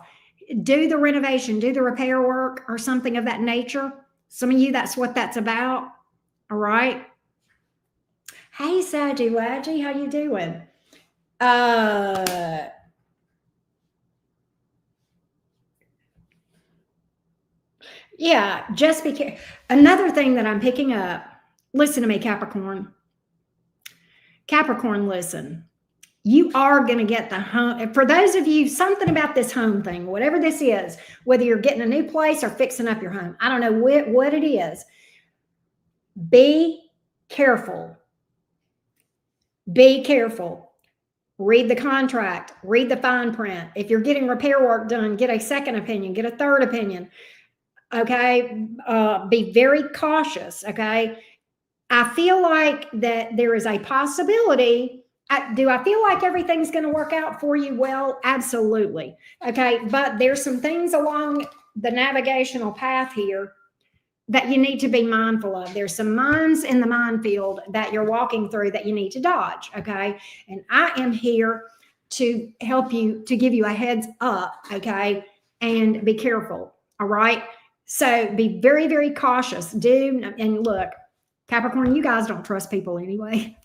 Do the renovation, do the repair work or something of that nature. Some of you, that's what that's about. All right. Hey, Saggy Wadgy, how you doing? Yeah, just be careful. Another thing that I'm picking up, listen to me, Capricorn. Capricorn, listen. You are going to get the home. For those of you, something about this home thing, whatever this is, whether you're getting a new place or fixing up your home, I don't know what it is. Be careful. Be careful. Read the contract. Read the fine print. If you're getting repair work done, get a second opinion, get a third opinion. Okay. Be very cautious. Okay. I feel like that there is a possibility. Do I feel like everything's going to work out for you? Well, absolutely. Okay. But there's some things along the navigational path here that you need to be mindful of. There's some mines in the minefield that you're walking through that you need to dodge. Okay. And I am here to help you, to give you a heads up. Okay. And be careful. All right. So be very, very cautious. And look, Capricorn, you guys don't trust people anyway.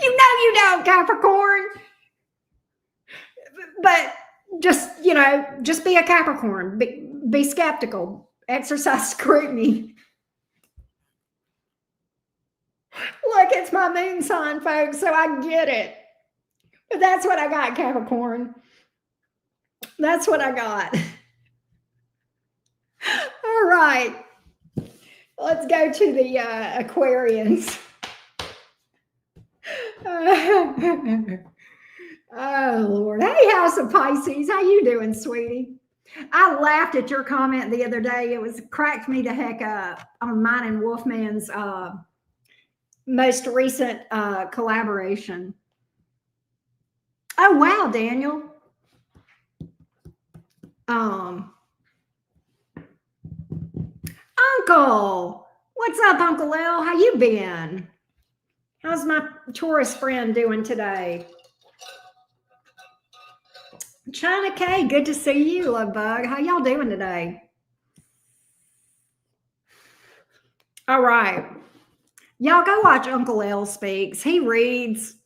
You know you don't, Capricorn. But just be a Capricorn. Be skeptical. Exercise scrutiny. Look, it's my moon sign, folks, so I get it. But that's what I got, Capricorn. That's what I got. All right. Let's go to the Aquarians. Oh, Lord. Hey, House of Pisces. How you doing, sweetie? I laughed at your comment the other day. It cracked me the heck up on mine and Wolfman's most recent collaboration. Oh, wow, Daniel. Uncle. What's up, Uncle L? How you been? How's my Taurus friend doing today? China K, good to see you, love bug. How y'all doing today? All right. Y'all go watch Uncle L Speaks. He reads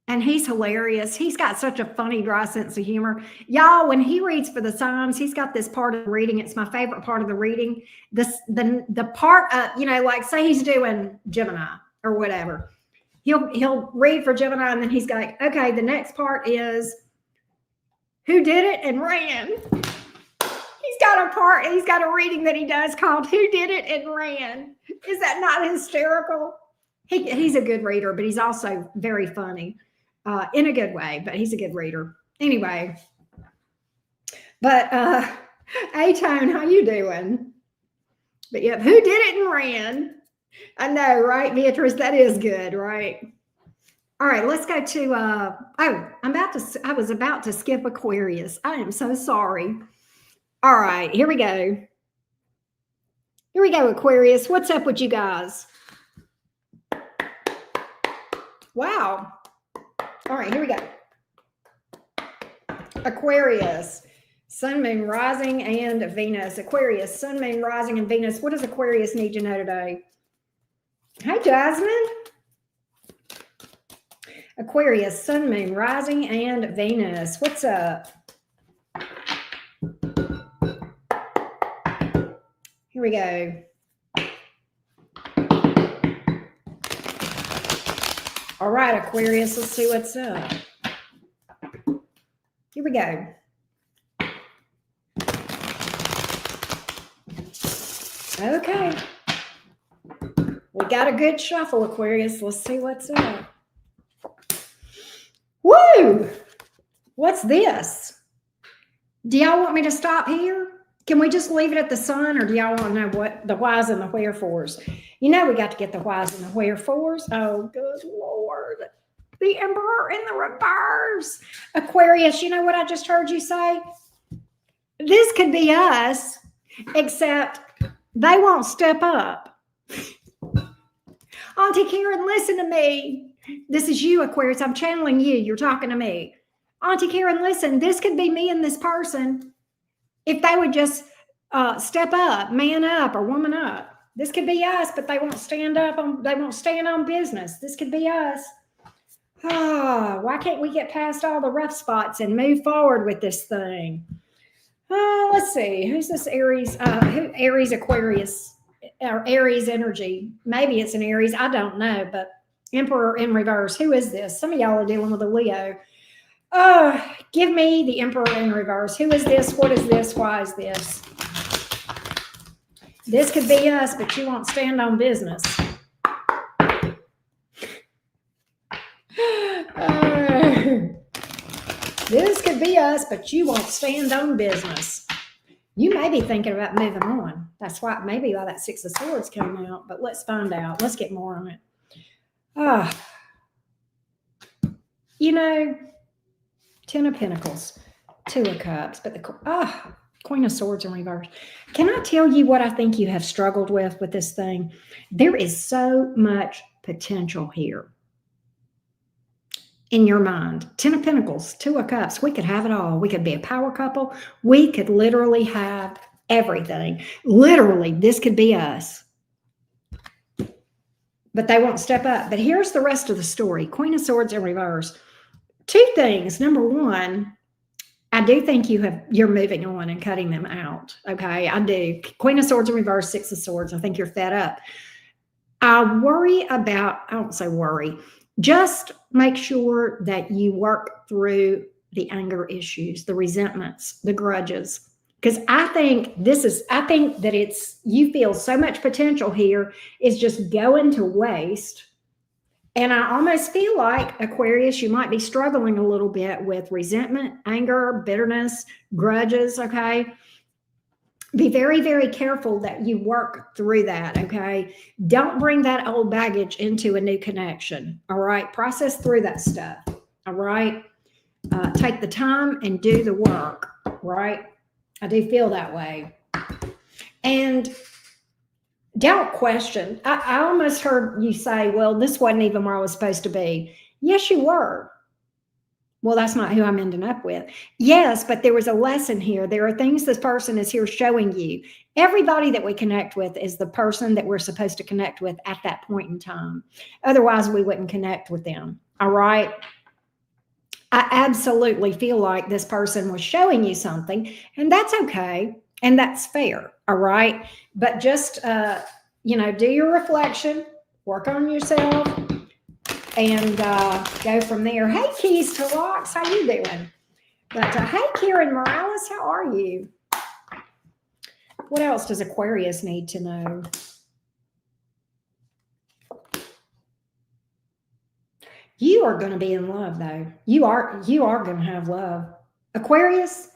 and he's hilarious. He's got such a funny, dry sense of humor. Y'all, when he reads for the signs, he's got this part of the reading. It's my favorite part of the reading. The part of, like say he's doing Gemini or whatever. He'll read for Gemini and then he's like, okay, the next part is who did it and ran. He's got a reading that he does called Who Did It and Ran. Is that not hysterical? He's a good reader, but he's also very funny in a good way, but he's a good reader. Anyway, but A-Tone, how you doing? But yep, Who Did It and Ran. I know, right, Beatrice? That is good, right? All right, let's go to, I was about to skip Aquarius. I am so sorry. All right, here we go. Here we go, Aquarius. What's up with you guys? Wow. All right, here we go. Aquarius, sun, moon, rising, and Venus. Aquarius, sun, moon, rising, and Venus. What does Aquarius need to know today? Hey, Jasmine. Aquarius, sun, moon, rising, and Venus. What's up? Here we go. All right, Aquarius, let's see what's up. Here we go. Okay. We got a good shuffle, Aquarius. Let's see what's up. Woo! What's this? Do y'all want me to stop here? Can we just leave it at the sun, or do y'all want to know what the whys and the wherefores? You know we got to get the whys and the wherefores. Oh, good Lord. The Emperor in the reverse. Aquarius, you know what I just heard you say? This could be us, except they won't step up. Auntie Karen, listen to me. This is you, Aquarius. I'm channeling you. You're talking to me. Auntie Karen, listen, this could be me and this person if they would just step up, man up, or woman up. This could be us, but they won't stand up. They won't stand on business. This could be us. Oh, why can't we get past all the rough spots and move forward with this thing? Let's see. Who's this Aries? Aries Aquarius or Aries energy? Maybe it's an Aries. I don't know. But Emperor in reverse. Who is this? Some of y'all are dealing with a Leo. Give me the Emperor in reverse. Who is this? What is this? Why is this? This could be us, but you won't stand on business. This could be us, but you won't stand on business. You may be thinking about moving on. That's why maybe why that Six of Swords came out, but let's find out. Let's get more on it. You know, Ten of Pentacles, Two of Cups, but the Queen of Swords in reverse. Can I tell you what I think you have struggled with this thing? There is so much potential here in your mind. Ten of Pentacles, Two of Cups. We could have it all. We could be a power couple. We could literally have everything. Literally, this could be us. But they won't step up. But here's the rest of the story. Queen of Swords in reverse. Two things. Number one, I do think you're moving on and cutting them out. Okay, I do. Queen of Swords in reverse, Six of Swords. I think you're fed up. I don't say worry. Just make sure that you work through the anger issues, the resentments, the grudges. Because I think that you feel so much potential here is just going to waste. And I almost feel like, Aquarius, you might be struggling a little bit with resentment, anger, bitterness, grudges, okay? Be very, very careful that you work through that, okay? Don't bring that old baggage into a new connection, all right? Process through that stuff, all right? Take the time and do the work, right? I do feel that way. And don't question. I almost heard you say, well, this wasn't even where I was supposed to be. Yes, you were. Well, that's not who I'm ending up with. Yes, but there was a lesson here. There are things this person is here showing you. Everybody that we connect with is the person that we're supposed to connect with at that point in time. Otherwise, we wouldn't connect with them. All right? I absolutely feel like this person was showing you something, and that's okay, and that's fair. All right? But just, do your reflection, work on yourself, and go from there. Hey, Keys to Locks, how you doing? But hey, Karen Morales, how are you? What else does Aquarius need to know? You are going to be in love, though. You are going to have love. Aquarius?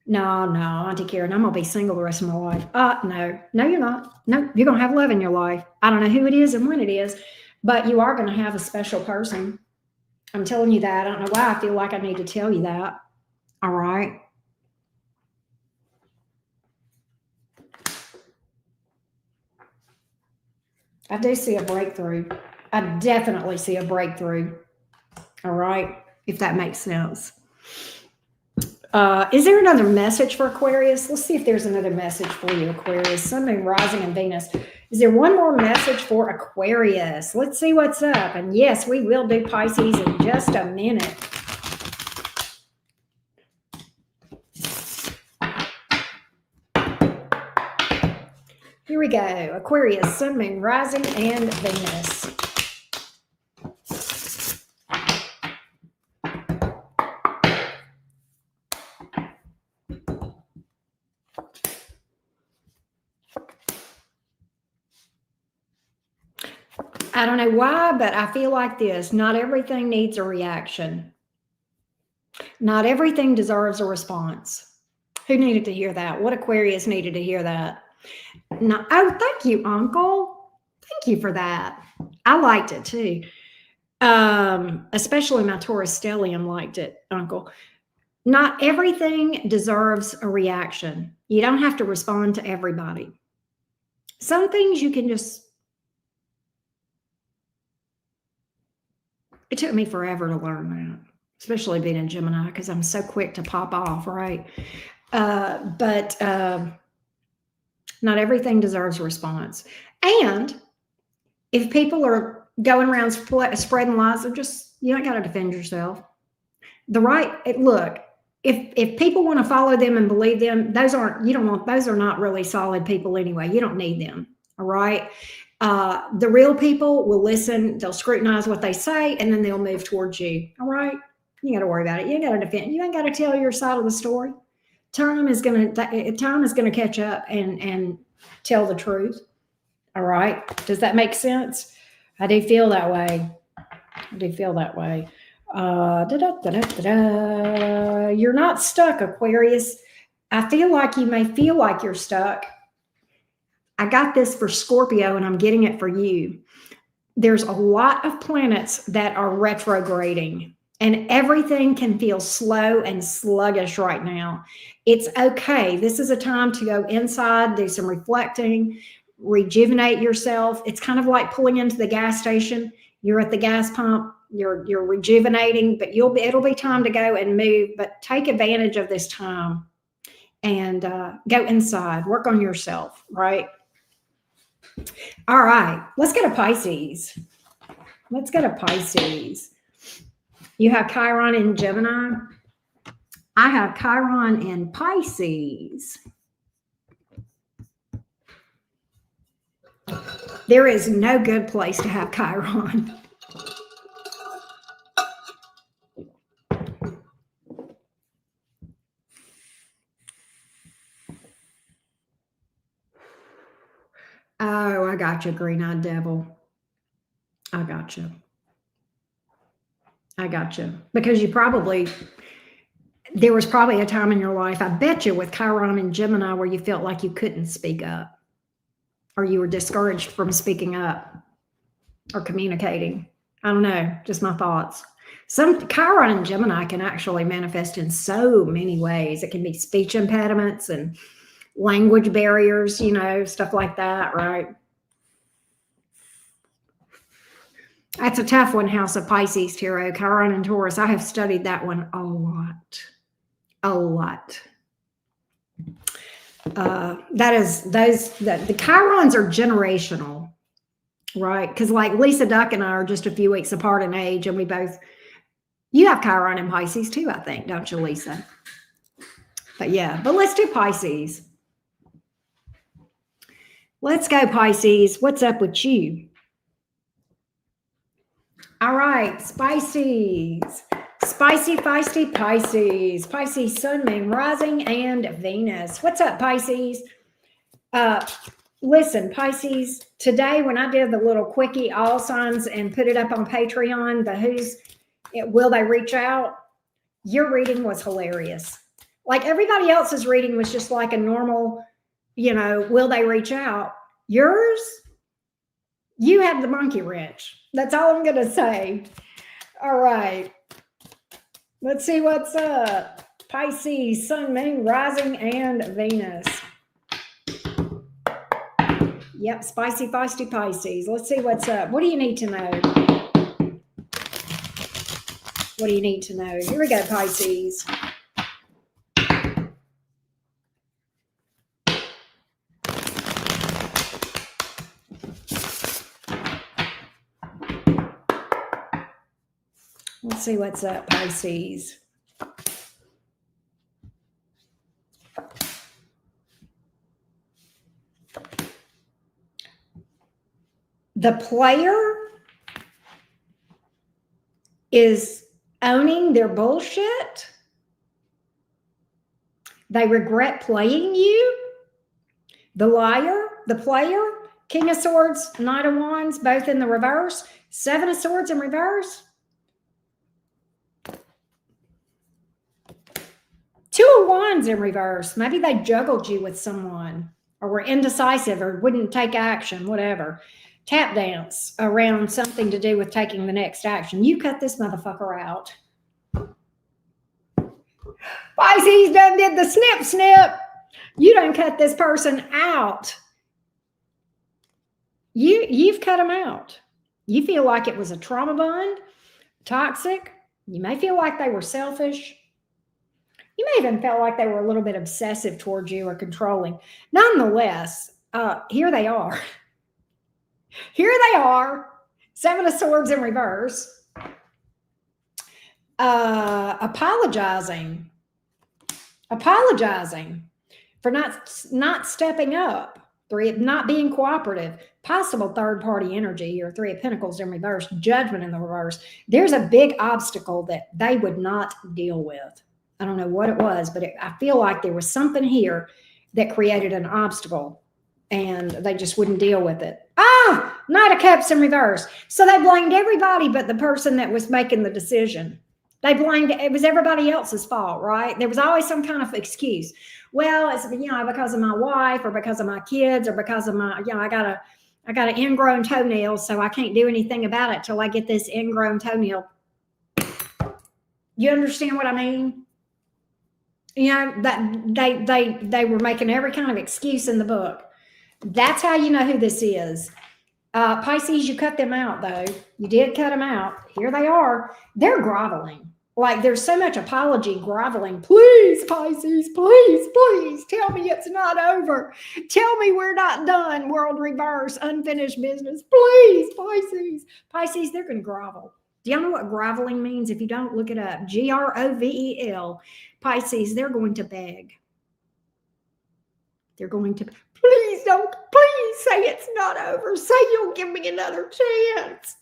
No, Auntie Karen, I'm going to be single the rest of my life. No, you're not. No, you're going to have love in your life. I don't know who it is and when it is, but you are going to have a special person. I'm telling you that. I don't know why I feel like I need to tell you that. All right. I do see a breakthrough. I definitely see a breakthrough. All right, if that makes sense. Is there another message for Aquarius? Let's see if there's another message for you, Aquarius. Sun, Moon, Rising, and Venus. Is there one more message for Aquarius? Let's see what's up. And yes, we will do Pisces in just a minute. Here we go. Aquarius, Sun, Moon, Rising, and Venus. I don't know why, but I feel like this. Not everything needs a reaction. Not everything deserves a response. Who needed to hear that? What Aquarius needed to hear that? No, oh, thank you, Uncle. Thank you for that. I liked it too. Especially my Taurus stellium liked it, Uncle. Not everything deserves a reaction. You don't have to respond to everybody. Some things you can just... It took me forever to learn that, especially being a Gemini, because I'm so quick to pop off, right? But not everything deserves a response. And if people are going around spreading lies, you don't got to defend yourself. Look, if people want to follow them and believe them, those are not really solid people anyway. You don't need them. All right. The real people will listen, they'll scrutinize what they say, and then they'll move towards you. All right. You got to worry about it. You ain't got to defend. You ain't got to tell your side of the story. Time is gonna catch up and tell the truth. All right. Does that make sense? I do feel that way. You're not stuck, Aquarius. I feel like you may feel like you're stuck. I got this for Scorpio, and I'm getting it for you. There's a lot of planets that are retrograding, and everything can feel slow and sluggish right now. It's okay. This is a time to go inside, do some reflecting, rejuvenate yourself. It's kind of like pulling into the gas station. You're at the gas pump, you're rejuvenating, but it'll be time to go and move. But take advantage of this time and go inside, work on yourself, right? All right, let's go to Pisces. You have Chiron in Gemini. I have Chiron in Pisces. There is no good place to have Chiron. Oh, I got you, green-eyed devil. I got you. Because there was probably a time in your life, I bet you, with Chiron and Gemini, where you felt like you couldn't speak up, or you were discouraged from speaking up or communicating. I don't know, just my thoughts. Some Chiron and Gemini can actually manifest in so many ways. It can be speech impediments and language barriers, stuff like that, right? That's a tough one, House of Pisces, Tarot, Chiron and Taurus. I have studied that one a lot. The Chirons are generational, right? Because like Lisa Duck and I are just a few weeks apart in age, and you have Chiron in Pisces too, I think, don't you, Lisa? But let's do Pisces. Let's go, Pisces. What's up with you? All right, Spicy, feisty Pisces. Pisces, Sun, Moon, Rising, and Venus. What's up, Pisces? Listen, Pisces, today when I did the little quickie all signs and put it up on Patreon, will they reach out? Your reading was hilarious. Like everybody else's reading was just like a normal, will they reach out? Yours, you had the monkey wrench. That's all I'm going to say. All right. Let's see what's up. Pisces, Sun, Moon, Rising, and Venus. Yep, spicy, feisty Pisces. Let's see what's up. What do you need to know? What do you need to know? Here we go, Pisces. Let's see what's up, Pisces. The player is owning their bullshit. They regret playing you. The liar, the player, King of Swords, Knight of Wands, both in the reverse. Seven of Swords in reverse. Two of Wands in reverse. Maybe they juggled you with someone or were indecisive or wouldn't take action, whatever. Tap dance around something to do with taking the next action. You cut this motherfucker out. Pisces done did the snip snip. You done cut this person out. You've cut them out. You feel like it was a trauma bond, toxic. You may feel like they were selfish. You may even feel like they were a little bit obsessive towards you or controlling. Nonetheless, here they are. Here they are, Seven of Swords in reverse, apologizing for not stepping up, not being cooperative, possible third-party energy here, Three of Pentacles in reverse, Judgment in the reverse. There's a big obstacle that they would not deal with. I don't know what it was, but I feel like there was something here that created an obstacle and they just wouldn't deal with it. Knight of Cups in reverse. So they blamed everybody but the person that was making the decision. They blamed, it was everybody else's fault, right? There was always some kind of excuse. Well, it's, because of my wife or because of my kids or because of my, I got an ingrown toenail, so I can't do anything about it till I get this ingrown toenail. You understand what I mean? That they were making every kind of excuse in the book. That's how you know who this is. Pisces, you cut them out, though. You did cut them out. Here they are. They're groveling. Like, there's so much apology groveling. Please, Pisces, please, tell me it's not over. Tell me we're not done. World reverse, unfinished business. Please, Pisces. Pisces, they're going to grovel. Do y'all know what groveling means? If you don't, look it up. Grovel. Pisces, they're going to beg. They're going to, please say it's not over. Say you'll give me another chance.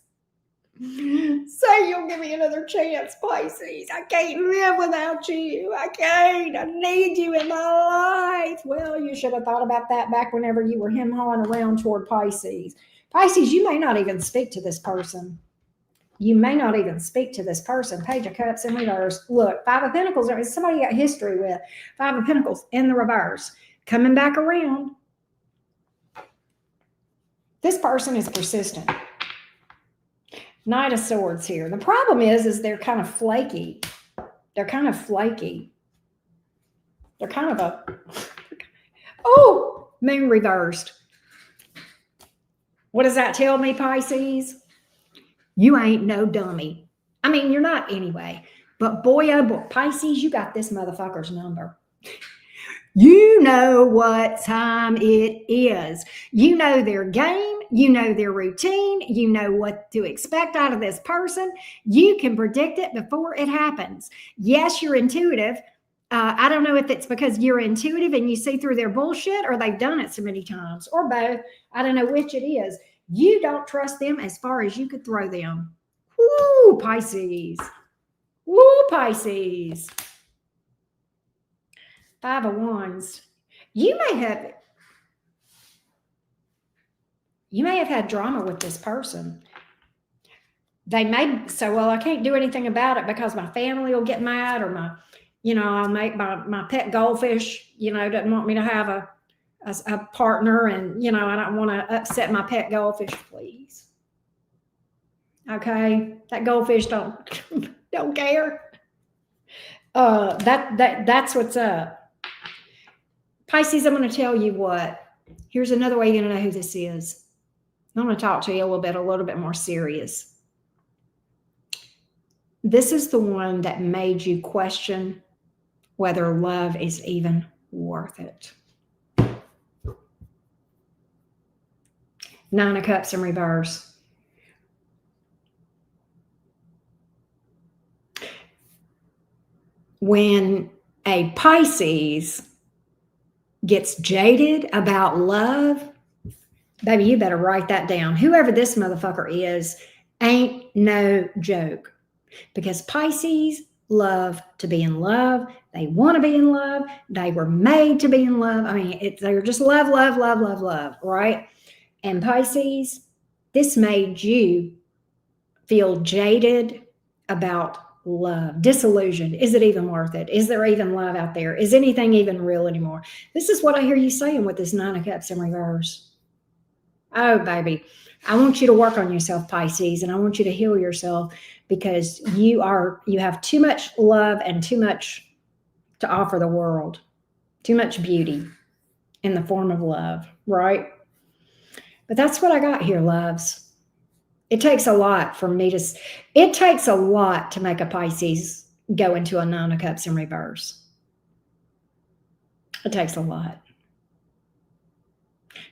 Say you'll give me another chance, Pisces. I can't live without you. I can't. I need you in my life. Well, you should have thought about that back whenever you were him-hawing around toward Pisces. Pisces, you may not even speak to this person. Page of Cups in reverse. Look, Five of Pentacles. Somebody you got history with. Five of Pentacles in the reverse. Coming back around. This person is persistent. Knight of Swords here. The problem is they're kind of flaky. They're kind of moon reversed. What does that tell me, Pisces? You ain't no dummy. I mean, you're not anyway. But boy, oh boy, Pisces, you got this motherfucker's number. You know what time it is. You know their game. You know their routine. You know what to expect out of this person. You can predict it before it happens. Yes, you're intuitive. I don't know if it's because you're intuitive and you see through their bullshit or they've done it so many times or both. I don't know which it is. You don't trust them as far as you could throw them. Woo, Pisces. Woo, Pisces. Five of Wands. You may have had drama with this person. They may say, well, I can't do anything about it because my family will get mad or I'll make my pet goldfish, doesn't want me to have a partner and, I don't want to upset my pet goldfish, please. Okay. That goldfish don't care. That's what's up. Pisces, I'm going to tell you what. Here's another way you're going to know who this is. I'm going to talk to you a little bit more serious. This is the one that made you question whether love is even worth it. 9 of Cups in reverse. When a Pisces gets jaded about love, baby, you better write that down. Whoever this motherfucker is ain't no joke. Because Pisces love to be in love. They want to be in love. They were made to be in love. I mean, they're just love, love, love, love, love, right? And Pisces, this made you feel jaded about love, disillusioned. Is it even worth it? Is there even love out there? Is anything even real anymore? This is what I hear you saying with this 9 of Cups in reverse. Oh, baby, I want you to work on yourself, Pisces, and I want you to heal yourself because you have too much love and too much to offer the world, too much beauty in the form of love, right? But that's what I got here, loves. It takes a lot for me it takes a lot to make a Pisces go into a 9 of Cups in reverse. It takes a lot.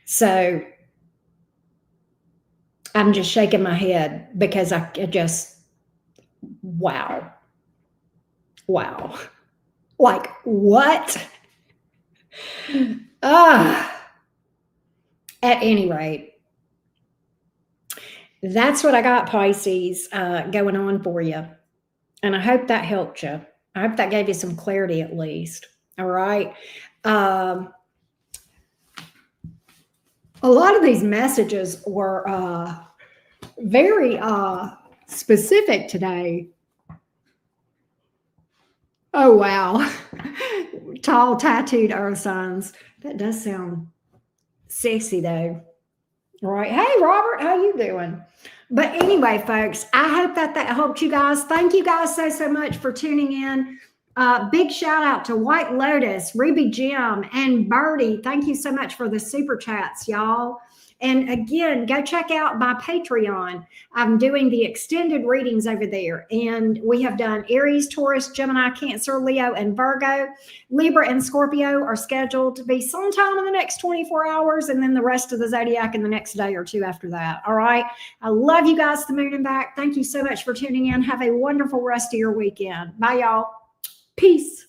So I'm just shaking my head because I just, wow. Like, what? At any rate, that's what I got, Pisces, going on for you. And I hope that helped you. I hope that gave you some clarity at least. All right. A lot of these messages were very specific today. Oh, wow. Tall, tattooed earth signs. That does sound sexy, though. All right. Hey, Robert, how you doing? But anyway, folks, I hope that helped you guys. Thank you guys so much for tuning in. Big shout out to White Lotus, Ruby Jim, and Birdie. Thank you so much for the super chats, y'all. And again, go check out my Patreon. I'm doing the extended readings over there. And we have done Aries, Taurus, Gemini, Cancer, Leo, and Virgo. Libra and Scorpio are scheduled to be sometime in the next 24 hours. And then the rest of the zodiac in the next day or two after that. All right. I love you guys to the moon and back. Thank you so much for tuning in. Have a wonderful rest of your weekend. Bye, y'all. Peace.